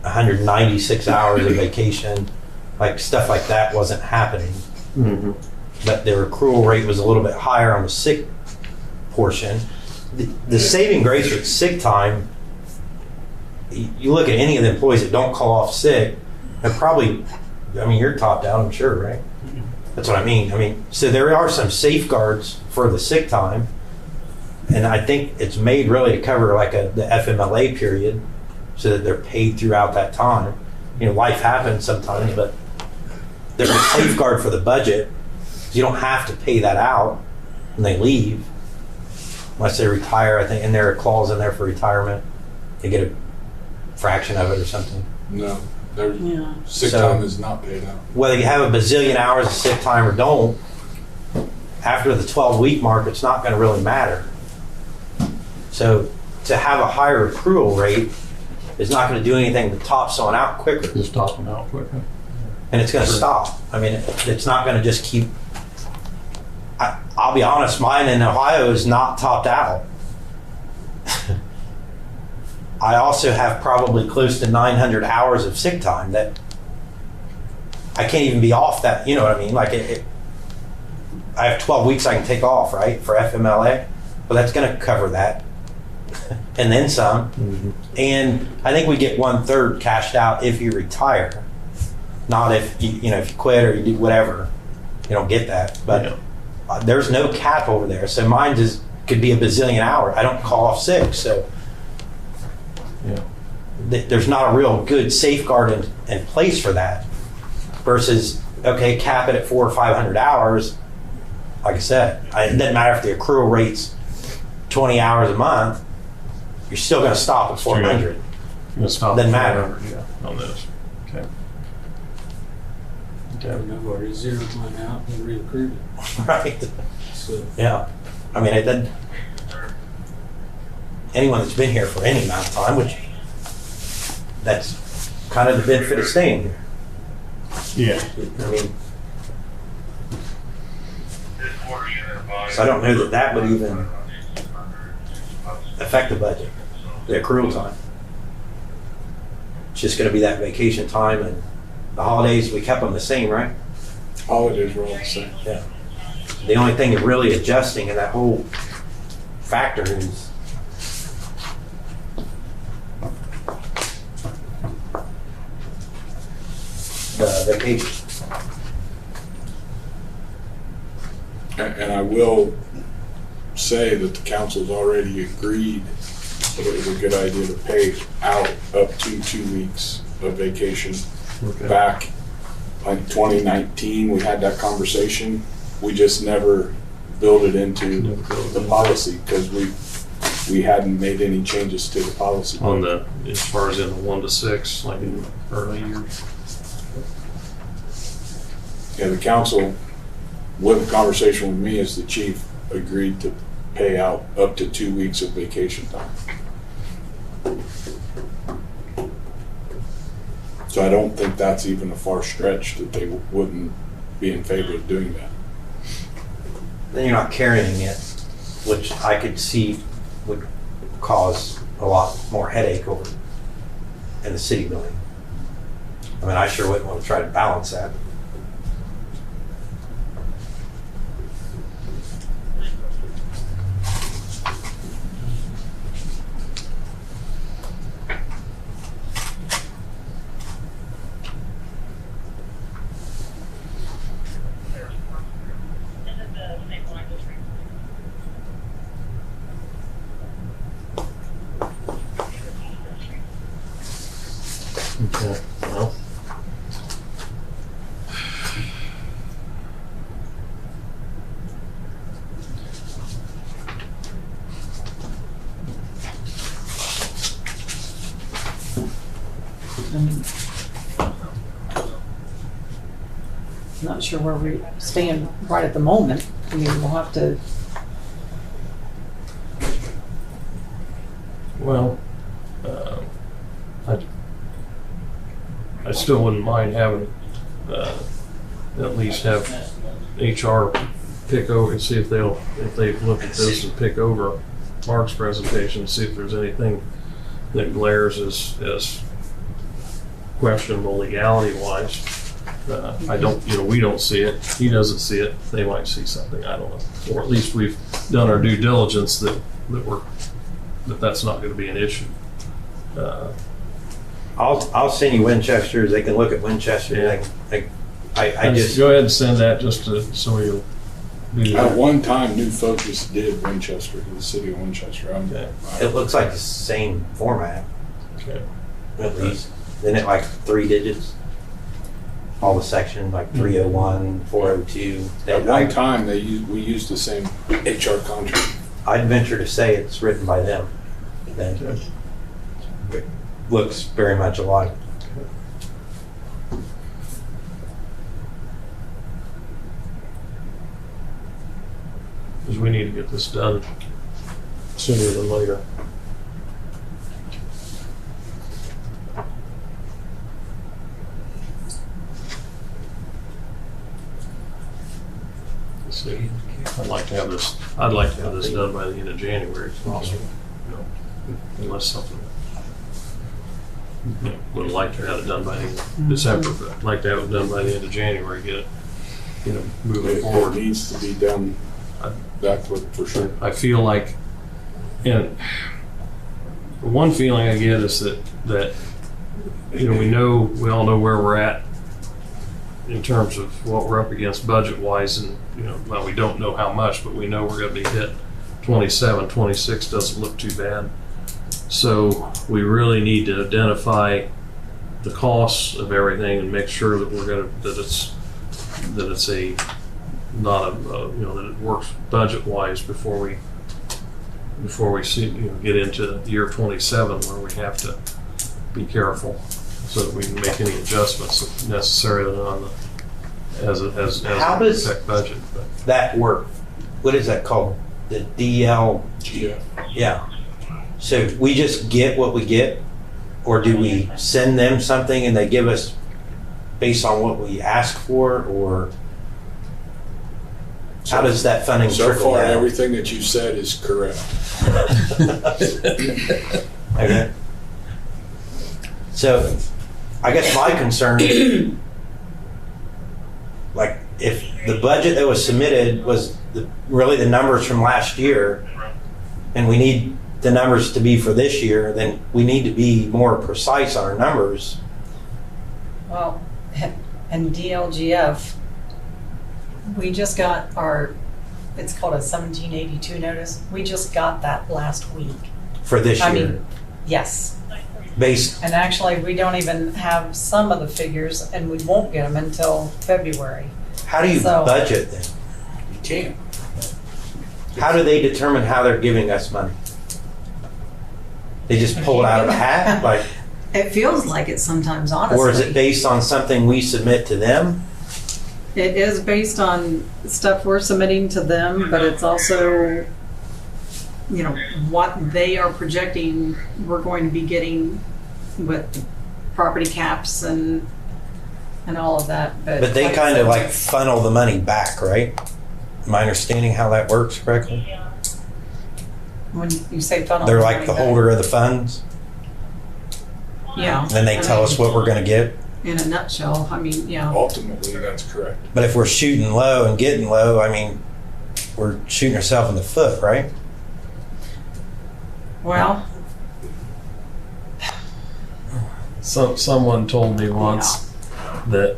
196 hours of vacation, like stuff like that wasn't happening. Mm-hmm. But their accrual rate was a little bit higher on the sick portion. The saving grace with sick time, you look at any of the employees that don't call off sick, and probably, I mean, you're topped out, I'm sure, right? That's what I mean. I mean, so there are some safeguards for the sick time, and I think it's made really to cover like the FMLA period, so that they're paid throughout that time. You know, life happens sometimes, but there's a safeguard for the budget. You don't have to pay that out when they leave, unless they retire. I think, and there are clauses in there for retirement. They get a fraction of it or something. No, their yeah. sick So- time is not paid out. Whether you have a bazillion hours of sick time or don't, after the 12-week mark, it's not going to really matter. So to have a higher accrual rate is not going to do anything to top someone out quicker. Just top them out quicker. And it's going to stop. I mean, it's not going to just keep. I'll be honest, mine in Ohio is not topped out. I also have probably close to 900 hours of sick time that I can't even be off that, you know what I mean? Like I have 12 weeks I can take off, right, for FMLA. Well, that's going to cover that. And then some. Mm-hmm. And I think we get 1/3 cashed out if you retire. Not if you know, if you quit or you do whatever, you don't get that. But Yeah. There's no cap over there. So mine just could be a bazillion hours. I don't call off sick. So Yeah. there's not a real good safeguard in place for that. Versus, okay, cap it at 400 or 500 hours. Like I said, it doesn't matter if the accrual rate's 20 hours a month. You're still going to stop at 400. Let's stop. Doesn't at matter. 400, yeah, on this. Okay. I've already zeroed mine out and reaccrued it. Right? So Yeah. I mean, it doesn't. Anyone that's been here for any amount of time, which that's kind of the benefit of staying here. Yeah. I mean, so I don't know that that would even affect the budget, the accrual time. It's just going to be that vacation time, and the holidays, we kept them the same, right? Holidays were all the same. Yeah. The only thing that really adjusting in that whole factor is vacation. And I will say that the council's already agreed that it was a good idea to pay out up to 2 weeks of vacation. Okay. Back like 2019, we had that conversation. We just never built it into the policy because we hadn't made any changes to the policy. On the, as far as in the 1 to 6, like in the early years. Yeah, the council, with the conversation with me as the chief, agreed to pay out up to 2 weeks of vacation time. So I don't think that's even a far stretch that they wouldn't be in favor of doing that. Then you're not carrying it, which I could see would cause a lot more headache over in the city building. I mean, I sure wouldn't want to try to balance that. Okay, well. Not sure where we stand right at the moment. I mean, we'll have to, Well, I still wouldn't mind having, at least have HR pick over and see if they've looked at this and pick over Mark's presentation, see if there's anything that glares as questionable legality wise. I don't, we don't see it. He doesn't see it. They might see something. I don't know. Or at least we've done our due diligence that's not going to be an issue. I'll send you Winchester's. They can look at Winchester. Yeah. I just go ahead and send that just so you'll do At that. one time, New Focus did Winchester, the city of Winchester. Okay. it looks like the same format Okay. at least. Then it like 3 digits. All the sections like 301, 402. At one time, we used the same HR contract. I'd venture to say it's written by them. Then it looks very much alike. Because we need to get this done sooner than later. Let's see. I'd like to have this done by the end of January if possible. Unless something. Would like to have it done by the end of December, but I'd like to have it done by the end of January, get it, moving It forward. needs to be done. That's what for sure. I feel like, and the one feeling I get is that we all know where we're at in terms of what we're up against budget wise, and well, we don't know how much, but we know we're going to be hit. 27, 26 doesn't look too bad. So we really need to identify the costs of everything and make sure that that it's a not a that it works budget wise before we see get into year 27 where we have to be careful so that we can make any adjustments necessary on the as How does affect budget. But that work? What is that called? The DL? Yeah. Yeah. So we just get what we get, or do we send them something and they give us based on what we ask for, or how does that funding So trickle far, down? everything that you said is correct. Okay. So I guess my concern, like if the budget that was submitted was really the numbers from last year, and we need the numbers to be for this year, then we need to be more precise on our numbers. well, And DLGF, we just got it's called a 1782 notice. We just got that last week. For this I year, mean, yes. based, And actually, we don't even have some of the figures, and we won't get them until February. how do you So- budget then? You can't. How do they determine how they're giving us money? They just pull it out of a hat, like, It feels like it sometimes, honestly. or is it based on something we submit to them? It is based on stuff we're submitting to them, but it's also, what they are projecting we're going to be getting with property caps and all of that. But they like I kind of said, like funnel the money back, right? Am I understanding how that works correctly? when you say funnel. They're the like money the back. holder of the funds, Yeah. and then they tell us what we're gonna get. In a nutshell, I mean, yeah. Ultimately, that's correct. But if we're shooting low and getting low, I mean, we're shooting ourselves in the foot, right? Well, Someone told me once that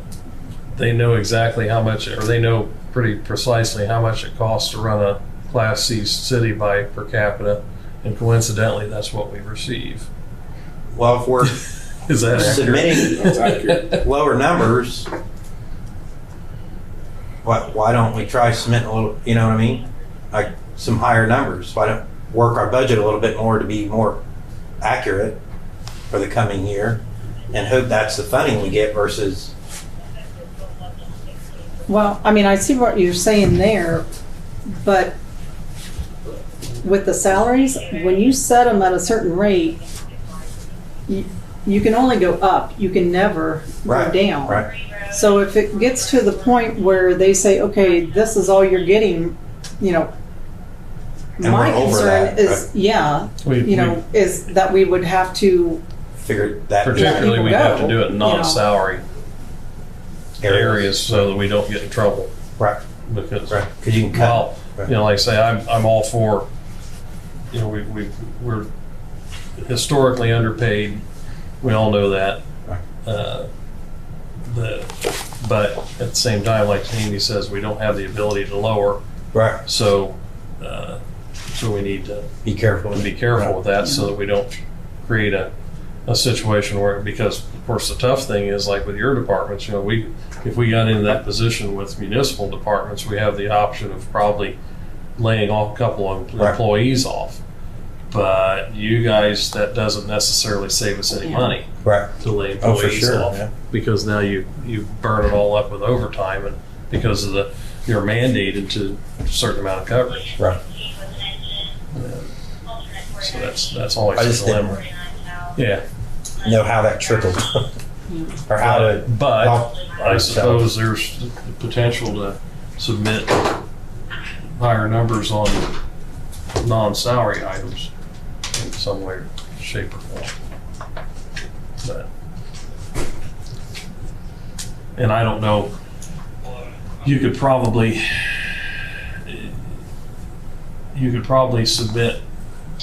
they know exactly how much, or they know pretty precisely how much it costs to run a Class C city by per capita, and coincidentally, that's what we receive. Well, if we're Is that accurate? submitting That's accurate. lower numbers, why don't we try submitting a little, you know what I mean? Like some higher numbers. Why don't work our budget a little bit more to be more accurate for the coming year and hope that's the funding we get versus, well, I mean, I see what you're saying there, but with the salaries, when you set them at a certain rate, you can only go up. You can never go Right, down. right? So if it gets to the point where they say, okay, this is all you're getting, And my we're over concern that, is, yeah, is that we would have to, Figure that Particularly, we people have to go, do it in non-salary areas so that we don't get in trouble. Right, Because, right. Because you can cut. well, like I say, I'm all for, we're historically underpaid. We all know that. Right. But at the same time, like Amy says, we don't have the ability to lower. Right. So we need to Be careful. be careful with that so that we don't create a situation where, because of course the tough thing is like with your departments, if we got into that position with municipal departments, we have the option of probably laying off a couple of Right. employees off. But you guys, that doesn't necessarily save us any Yeah. money Right. to lay Oh, for employees sure. off, Yeah. because now you burn it all up with overtime, and because of you're mandated to a certain amount of coverage. Right. So that's always I a just dilemma. Yeah. Know how that trickles. Or how to But help I ourselves. suppose there's the potential to submit higher numbers on non-salary items in some way, shape, or form. But, and I don't know, you could probably submit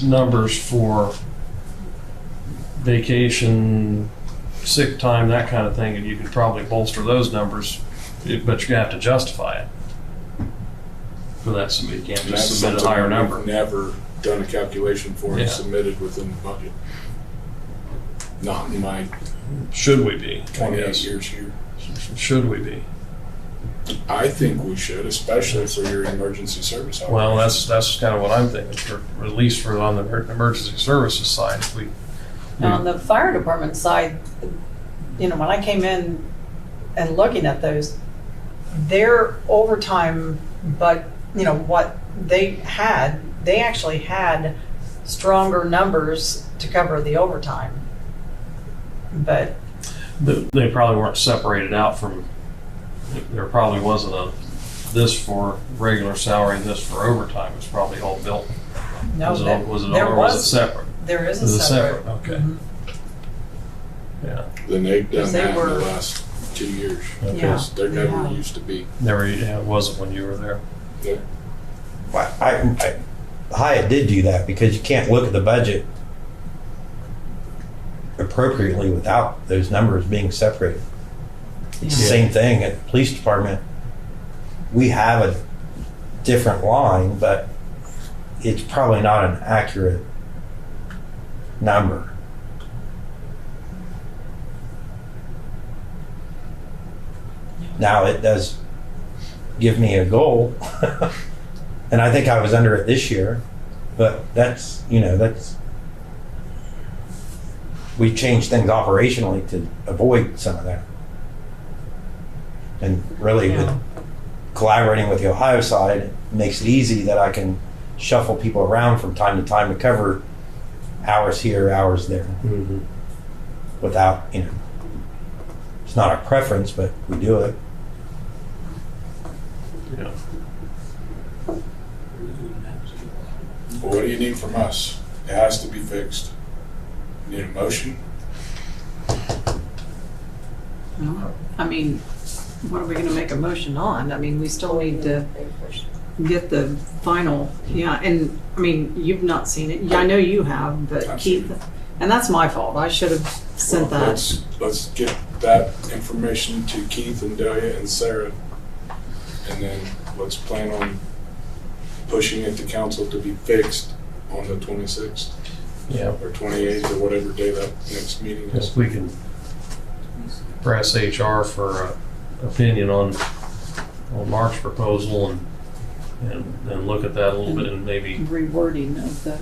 numbers for vacation, sick time, that kind of thing, and you could probably bolster those numbers, but you have to justify it. For that, somebody can't And just that's submit a something higher we've number. never done a calculation for Yeah. and submitted within the budget. Not in my Should we be? I 28 guess. years here. Should we be? I think we should, especially for your emergency service. Well, operations. that's kind of what I'm thinking, at least for on the emergency services side, if we. on the fire department side, when I came in and looking at those, their overtime, but, what they actually had stronger numbers to cover the overtime. But, They probably weren't separated out from, there probably wasn't this for regular salary and this for overtime. It's probably all built. no, Was it there or was it was, separate? there is a Is it separate. separate? Okay. Mhm. Yeah. Then they've done Because they that in were- the last 2 years. Yeah. Because there never Yeah. used to be. Never, yeah, it wasn't when you were there. Yeah. Hyatt did do that because you can't look at the budget appropriately without those numbers being separated. It's the Yeah. same thing at the police department. We have a different line, but it's probably not an accurate number. Now, it does give me a goal, and I think I was under it this year, but that's, we changed things operationally to avoid some of that. And really, Yeah. with collaborating with the Ohio side, it makes it easy that I can shuffle people around from time to time to cover hours here, hours there, Mhm. without, it's not our preference, but we do it. Yeah. Well, what do you need from us? It has to be fixed. You need a motion? I mean, what are we gonna make a motion on? I mean, we still need to get the final, yeah, and, I mean, you've not seen it. Yeah, I know you have, but I've seen Keith, and that's my fault. I should have sent Well, that. Let's get that information to Keith and Delia and Sarah. And then let's plan on pushing it to council to be fixed on the 26th Yeah. or 28th or whatever day that next meeting is. If we can press HR for opinion on Mark's proposal and look at that a little bit and maybe Rewording of the,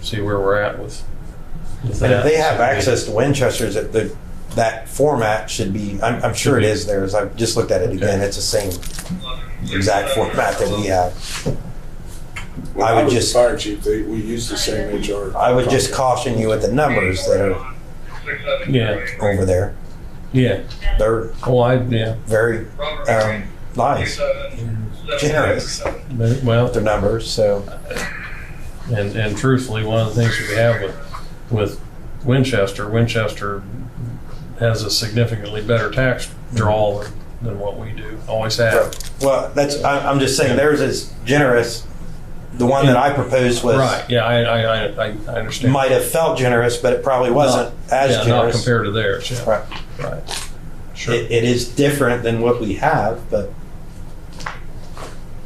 see where we're at with And that. if they have access to Winchester's, that format should be, I'm sure it is theirs. I've just looked at it again. Okay. It's the same exact format that we have. When I would was the just- fire chief, we use the same HR. I would just caution you with the numbers that are Yeah, over there. yeah. They're Yeah. very nice, generous with Well, their numbers. So and truthfully, one of the things that we have with Winchester has a significantly better tax draw than what we do. Always have. well, I'm just saying theirs is generous. The one that I proposed was Right. Yeah, I understand. might have felt generous, but it probably wasn't as Not generous. compared to theirs. Yeah. Right. Right. Sure. It is different than what we have, but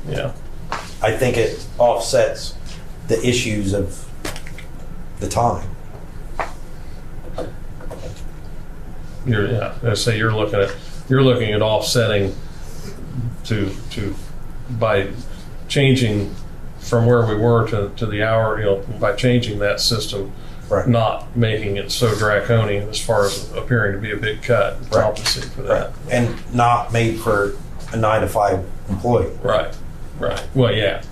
Yeah. I think it offsets the issues of the time. I say you're looking at offsetting to by changing from where we were to the hour, by changing that system, Right. not making it so draconian as far as appearing to be a big cut, Right. compensate for that. And not made for a 9 to 5 employee. Right. Well, yeah.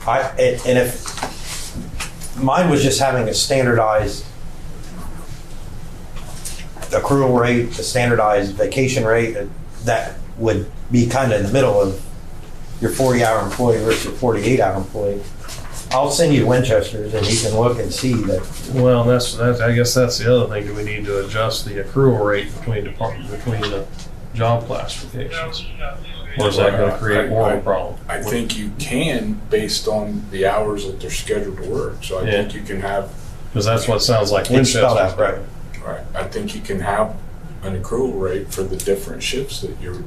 And if mine was just having a standardized accrual rate, a standardized vacation rate, that would be kind of in the middle of your 40-hour employee versus your 48-hour employee. I'll send you to Winchester's and you can look and see that. Well, that's I guess that's the other thing. Do we need to adjust the accrual rate between the job classifications, or is that going to create more of a problem? I think you can based on the hours that they're scheduled to work. So I Yeah. think you can have, Because that's what it sounds like It's spelled Winchester's out right. right, I think you can have an accrual rate for the different shifts that you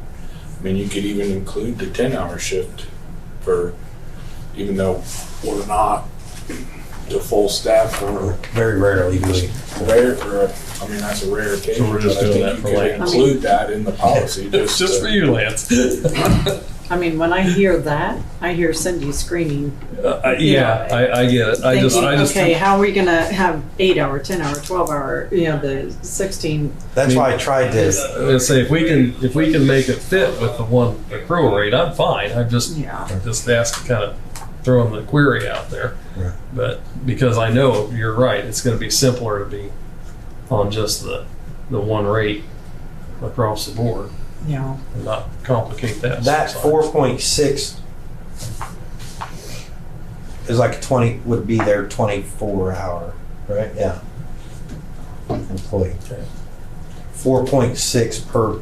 could even include the 10-hour shift for, even though we're not the full staff or Very rarely do we. rare, or, that's a rare occasion. So we're just but I doing think that you for could Lance. include that in the policy. It's just for you, Lance. I mean, when I hear that, I hear Cindy screaming, Yeah, I get it. I just okay, how are we gonna have 8-hour, 10-hour, 12-hour, the 16? That's why I tried to. let's say if we can make it fit with the one accrual rate, I'm fine. I just asked to kind of throwing the query out there. Right. But because I know you're right, it's going to be simpler to be on just the one rate across the board Yeah. and not complicate that. That sometimes. 4.6 is like 20, would be their 24-hour, right? Yeah. Employee. Okay. 4.6 per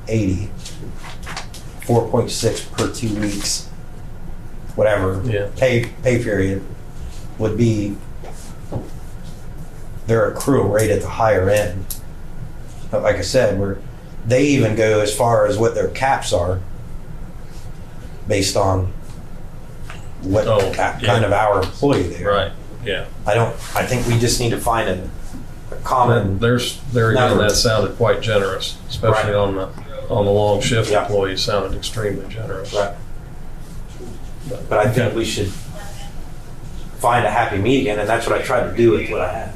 80. 4.6 per 2 weeks. Whatever. Yeah. Pay period would be their accrual rate at the higher end. But like I said, they even go as far as what their caps are based on what kind of our employee they are. Right, yeah. I think we just need to find a common. There again, number. that sounded quite generous, especially Right. on the long shift Yeah. employees sounded extremely generous. Right. But I think we should find a happy median, and that's what I tried to do with what I had.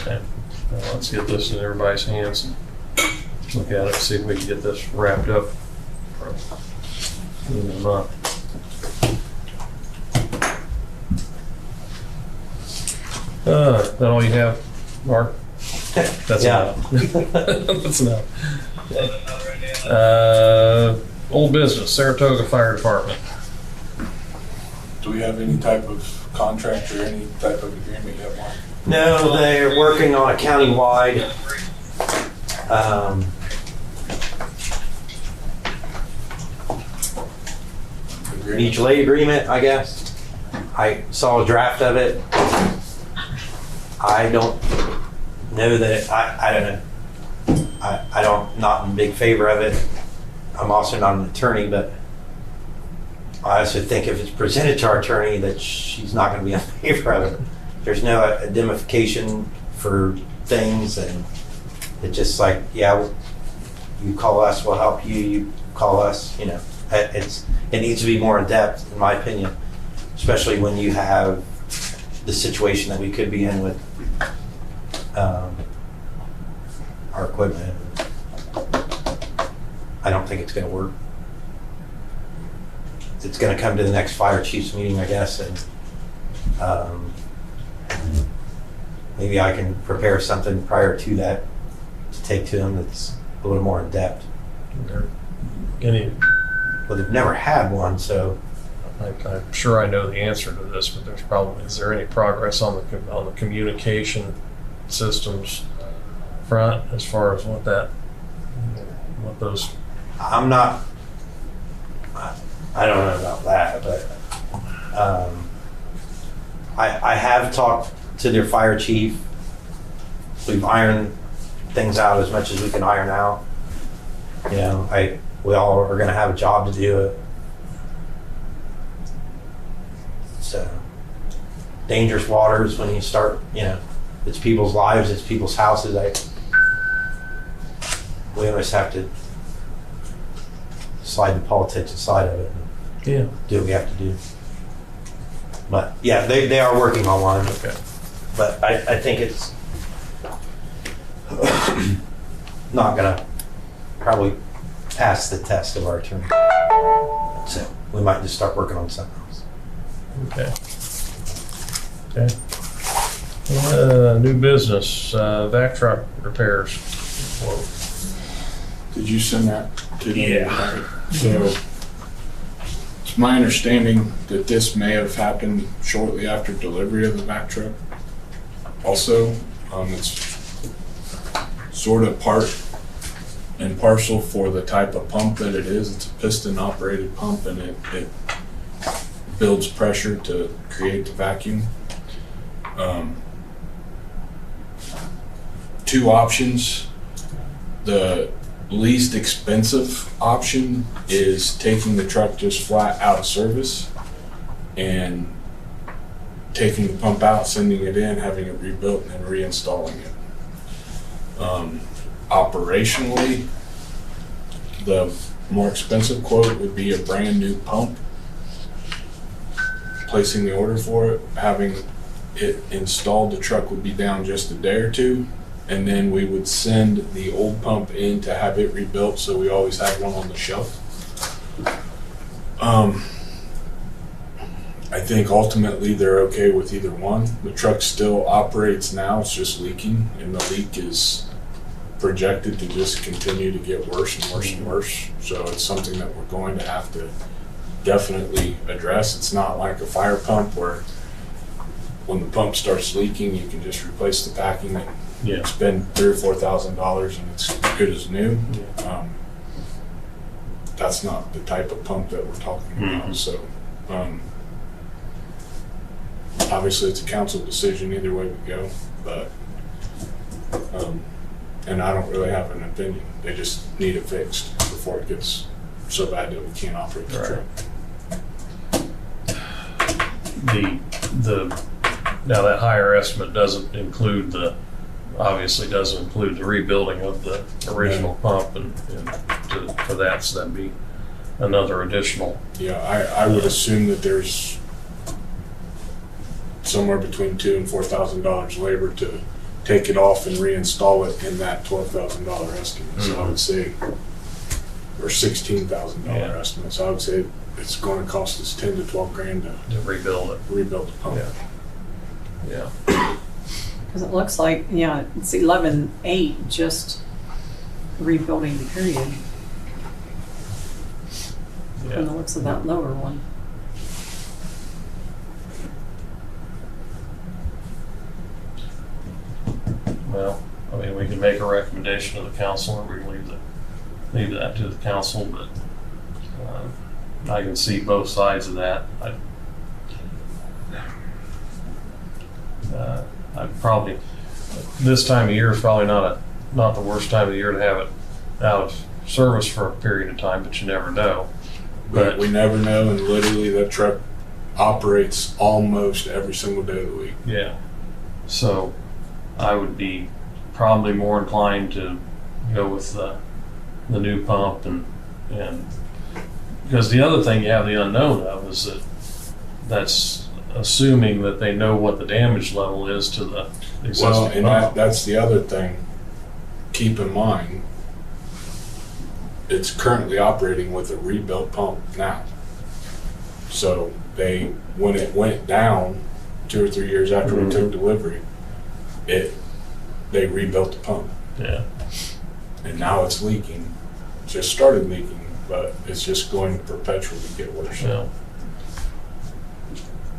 Okay. Well, let's get this in everybody's hands. Look at it, see if we can get this wrapped up in a month. That all you have, Mark? That's Yeah. enough. That's enough. Old business, Saratoga Fire Department. Do we have any type of contract or any type of agreement yet, Mark? No, they're working on a countywide mutual aid agreement, I guess. I saw a draft of it. I don't know that, I don't know. I don't, not in big favor of it. I'm also not an attorney, but I also think if it's presented to our attorney that she's not gonna be in favor of it. There's no indemnification for things, and it's just like, yeah, you call us, we'll help you, you call us, you know. It needs to be more in depth, in my opinion, especially when you have the situation that we could be in with our equipment. I don't think it's gonna work. It's gonna come to the next fire chiefs meeting, I guess, and maybe I can prepare something prior to that to take to them that's a little more in depth. Well, they've never had one, so. I'm sure I know the answer to this, but is there any progress on the communication systems front as far as what those? I'm not, I don't know about that, but I have talked to their fire chief. We've ironed things out as much as we can iron out. You know, we all are going to have a job to do. So, dangerous waters when you start, you know, it's people's lives, it's people's houses. We almost have to slide the politics aside of it and do what we have to do. But yeah, they are working on one. Okay. But I think it's not gonna probably pass the test of our attorney. So we might just start working on something else. Okay. New business, vac truck repairs. Whoa. Did you send that to them? Yeah. So it's my understanding that this may have happened shortly after delivery of the vac truck. Also, it's sort of part and parcel for the type of pump that it is. It's a piston operated pump, and it builds pressure to create the vacuum. Two options. The least expensive option is taking the truck just flat out of service and taking the pump out, sending it in, having it rebuilt, and then reinstalling it. Operationally, the more expensive quote would be a brand new pump, placing the order for it, having it installed. The truck would be down just a day or two, and then we would send the old pump in to have it rebuilt, so we always have one on the shelf. I think ultimately they're okay with either one. The truck still operates now, it's just leaking, and the leak is projected to just continue to get worse and worse and worse. So it's something that we're going to have to definitely address. It's not like a fire pump where when the pump starts leaking, you can just replace the packing and spend $3,000 or $4,000 and it's good as new. That's not the type of pump that we're talking about. So obviously it's a council decision either way we go, but, and I don't really have an opinion. They just need it fixed before it gets so bad that we can't operate the Right. truck. Now that higher estimate doesn't include obviously doesn't include the rebuilding of the original pump and for that, so that'd be another additional. Yeah, I would assume that there's somewhere between $2,000 and $4,000 labor to take it off and reinstall it in that $12,000 estimate. So I would say, or $16,000 Yeah. estimate. So I would say it's going to cost us 10 to 12 grand to To rebuild it. rebuild the pump. Yeah. Because it looks like, yeah, it's 11.8 just rebuilding the period from the looks of that lower one. Well, I mean, we can make a recommendation to the council, or we can leave that to the council, but I can see both sides of that. I'd probably, this time of year is probably not the worst time of the year to have it out of service for a period of time, but you never know. But we never know, and literally that truck operates almost every single day of the week. Yeah. So I would be probably more inclined to go with the new pump and because the other thing you have the unknown of is that's assuming that they know what the damage level is to the existing Well, and pump. that's the other thing. Keep in mind, it's currently operating with a rebuilt pump now. So when it went down 2 or 3 years after we took delivery, they rebuilt the pump, Yeah. and now it's leaking. Just started leaking, but it's just going to perpetually get worse. Yeah.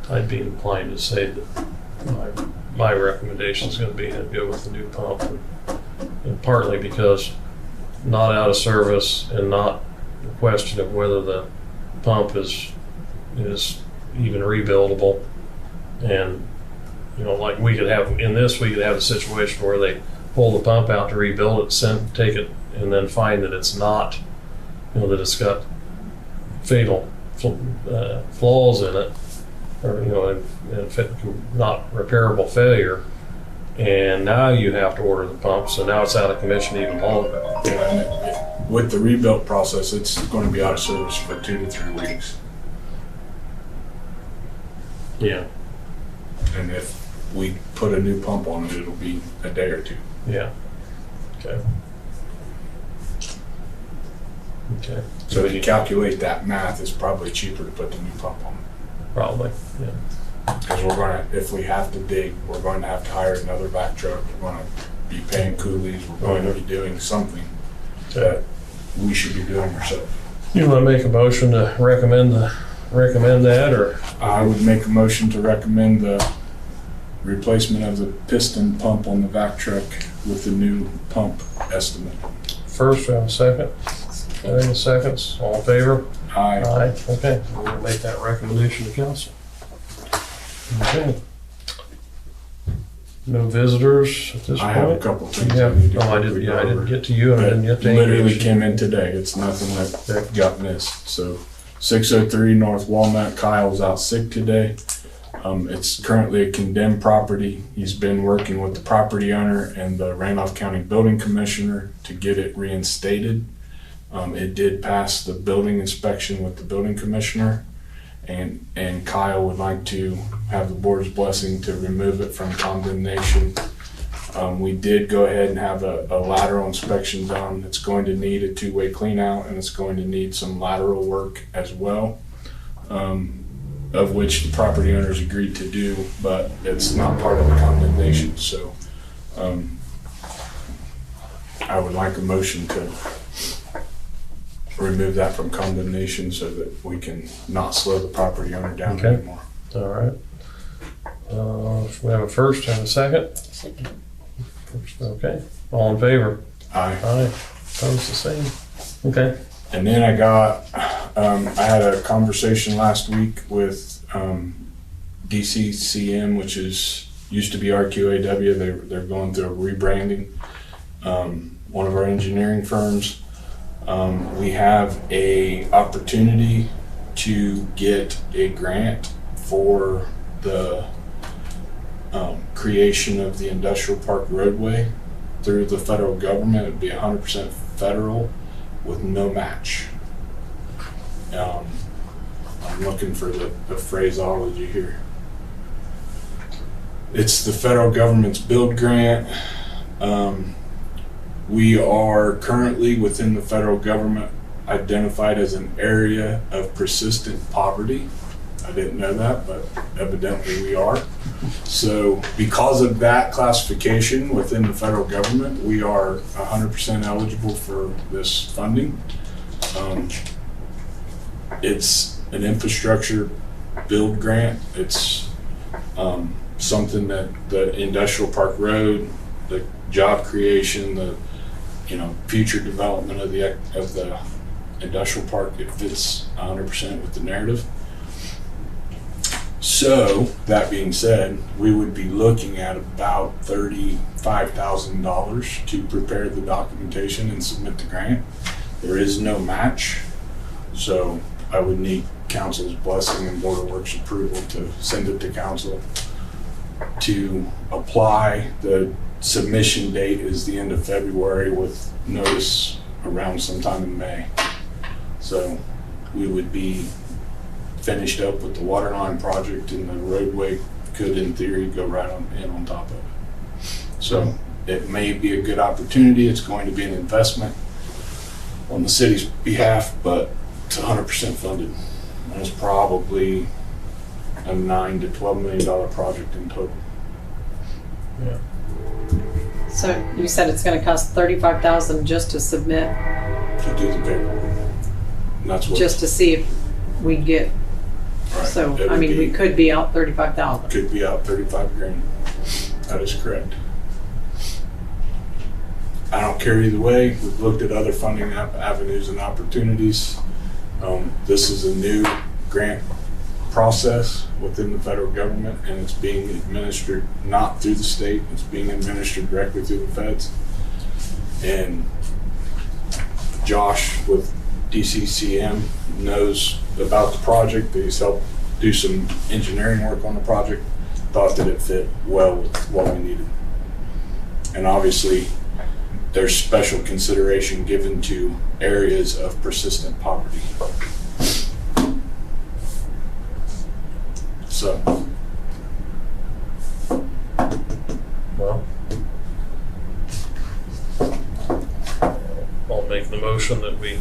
I'd be inclined to say that my recommendation is going to be to go with the new pump, and partly because not out of service and not a question of whether the pump is even rebuildable. And like we could have a situation where they pull the pump out to rebuild it, take it, and then find that it's not, that it's got fatal flaws in it, or not repairable failure, and now you have to order the pump, so now it's out of commission even longer. And with the rebuild process, it's going to be out of service for 2 to 3 weeks. Yeah, And if we put a new pump on it, it'll be a day or 2. yeah. Okay. Okay. So if you calculate that math, it's probably cheaper to put the new pump on. Probably, yeah. Because if we have to dig, we're going to have to hire another vac truck. We're going to be paying coolies. We're going to be doing something that we should be doing ourselves. You want to make a motion to recommend that, or? I would make a motion to recommend the replacement of the piston pump on the vac truck with the new pump estimate. First, we have a second. Any seconds? All in favor? Aye. Aye. Okay, we'll make that recommendation to council. Okay. No visitors at this point? I have a couple things. You I need to I quickly go didn't over. get to you, and I didn't get to Amy. Literally came in today. It's nothing that got missed. So 603 North Walnut, Kyle's out sick today. It's currently a condemned property. He's been working with the property owner and the Randolph County Building Commissioner to get it reinstated. It did pass the building inspection with the building commissioner, and Kyle would like to have the board's blessing to remove it from condemnation. We did go ahead and have a lateral inspection done. It's going to need a 2-way clean out, and it's going to need some lateral work as well, of which the property owners agreed to do, but it's not part of the condemnation. So I would like a motion to remove that from condemnation so that we can not slow the property owner down Okay. anymore. All right. We have a first and a second? Second. First, okay. All in favor? Aye. Aye. Opposed, the same? Okay. And then I had a conversation last week with DCCM, which used to be RQAW. They're going through a rebranding. One of our engineering firms. We have a opportunity to get a grant for the creation of the industrial park roadway through the federal government. It'd be 100% federal with no match. I'm looking for the phraseology here. It's the federal government's build grant. We are currently within the federal government identified as an area of persistent poverty. I didn't know that, but evidently we are. So because of that classification within the federal government, we are 100% eligible for this funding. It's an infrastructure build grant. It's something that the industrial park road, the job creation, the future development of the industrial park, it fits 100% with the narrative. So that being said, we would be looking at about $35,000 to prepare the documentation and submit the grant. There is no match, so I would need council's blessing and Board of Works approval to send it to council to apply. The submission date is the end of February with notice around sometime in May. So we would be finished up with the water line project, and the roadway could, in theory, go right on top of it. So it may be a good opportunity. It's going to be an investment on the city's behalf, but it's 100% funded. And it's probably a $9 to $12 million project in total. Yeah. So you said it's gonna cost $35,000 just to submit, To do the paperwork. And that's what. just to see if we get, Right. so, It I would mean, we be- could be out 35,000. Could be out 35 grand. That is correct. I don't care either way. We've looked at other funding avenues and opportunities. This is a new grant process within the federal government, and it's being administered not through the state. It's being administered directly through the feds. And Josh with DCCM knows about the project. He's helped do some engineering work on the project, thought that it fit well with what we needed. And obviously, there's special consideration given to areas of persistent poverty. So, Well, I'll make the motion that we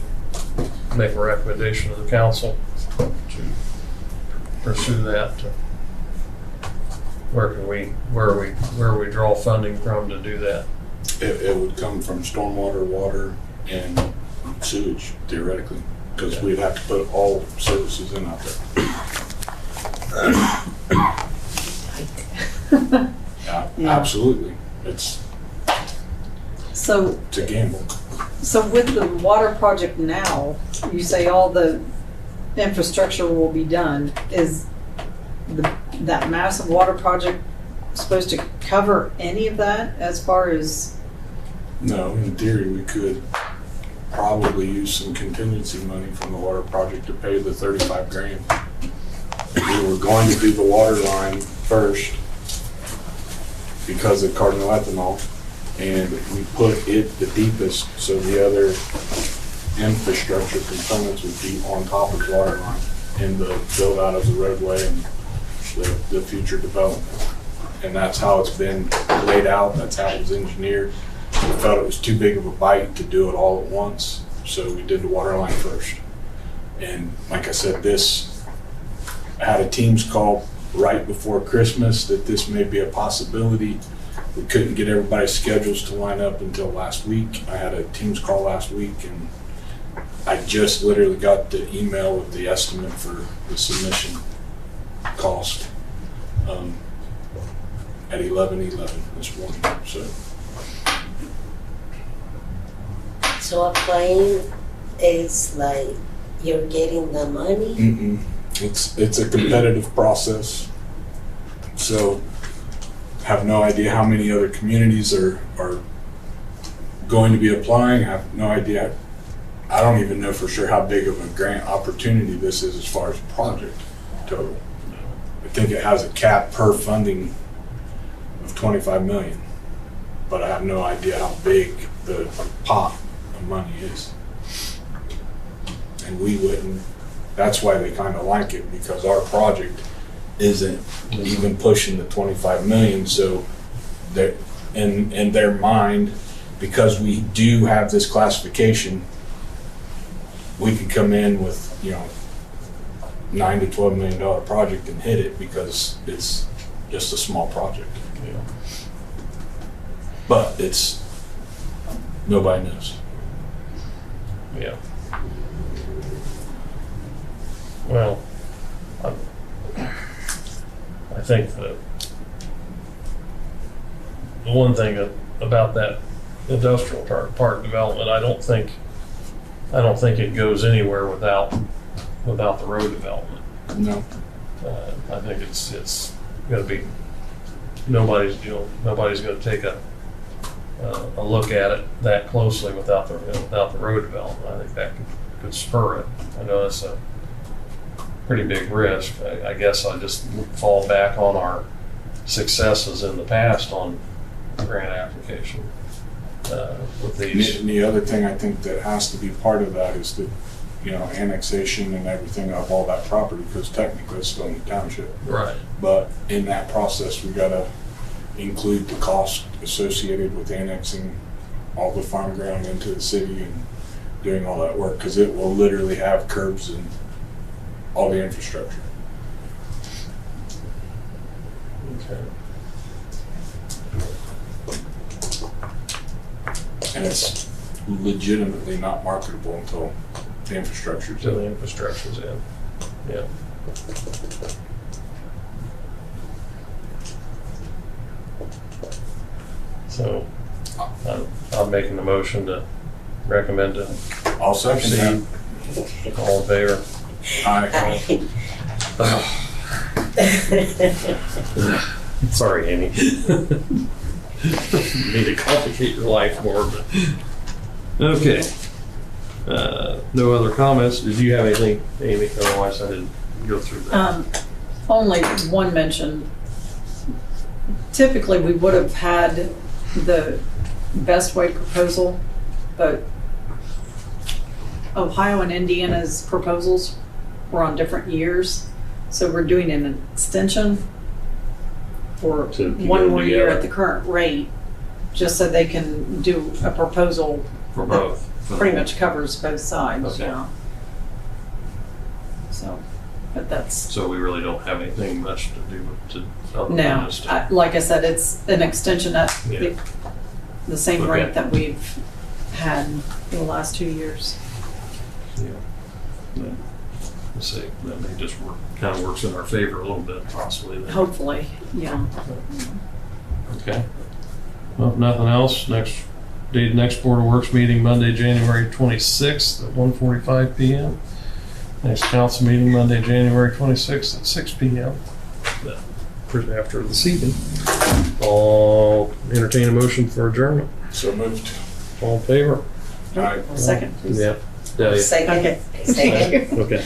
make a recommendation to the council to pursue that. Where we draw funding from to do that? it would come from stormwater, water, and sewage, theoretically, because we'd have to put all services in out there. Yeah, Yeah. absolutely. It's So, a gamble. so with the water project now, you say all the infrastructure will be done. Is that massive water project supposed to cover any of that as far as? No, in theory, we could probably use some contingency money from the water project to pay the 35 grand. We were going to do the water line first because of cardinal ethanol, and we put it the deepest, so the other infrastructure components would be on top of the water line in the build out of the roadway and the future development. And that's how it's been laid out. That's how it was engineered. We felt it was too big of a bite to do it all at once, so we did the water line first. And like I said, I had a Teams call right before Christmas that this may be a possibility. We couldn't get everybody's schedules to line up until last week. I had a Teams call last week, and I just literally got the email with the estimate for the submission cost at 11:11 this morning. So applying is like you're getting the money? It's a competitive process. So have no idea how many other communities are going to be applying. Have no idea. I don't even know for sure how big of a grant opportunity this is as far as project total. I think it has a cap per funding of 25 million, but I have no idea how big the pot of money is. And we wouldn't, that's why they kind of like it, because our project isn't even pushing the 25 million. So that in their mind, because we do have this classification, we could come in with, you know, $9 to $12 million project and hit it because it's just a small project. You know? But it's, nobody knows. Yeah. Well, I think that the one thing about that industrial park development, I don't think it goes anywhere without the road development. No. I think it's going to be nobody's going to take a look at it that closely without the road development. I think that could spur it. I know it's a pretty big risk. I guess I just fall back on our successes in the past on grant application with these. And the other thing I think that has to be part of that is the, you know, annexation and everything of all that property, because technically it's still in the township. Right. But in that process, we gotta include the cost associated with annexing all the farm ground into the city and doing all that work, because it will literally have curbs and all the infrastructure. Okay. And it's legitimately not marketable until the infrastructure's So the in. infrastructure's in. Yeah. So I'm making the motion to recommend to I'll second that. proceed. All in favor? Aye. Sorry, Amy. You need to complicate your life more, but. Okay. No other comments. Did you have anything, Amy? Otherwise, I didn't go through that. Only one mention. Typically, we would have had the best way proposal, but Ohio and Indiana's proposals were on different years. So we're doing an extension for To keep one them more year together. at the current rate, just so they can do a proposal For both. pretty much covers both sides, Okay. yeah. So, but that's, So we really don't have anything much to do to. other than no, just to- like I said, it's an extension at Yeah. the same Okay. rate that we've had for the last 2 years. Yeah. Let's see, that may just work, kind of works in our favor a little bit possibly then. Hopefully, yeah. Okay. Well, if nothing else, next Board of Works meeting Monday, January 26th at 1:45 PM. Next council meeting Monday, January 26th at 6 PM. After this evening. I'll entertain a motion for adjournment. So moved. All in favor? Aye. Second, please. Yeah. Delia. Second. Okay. Second. Okay.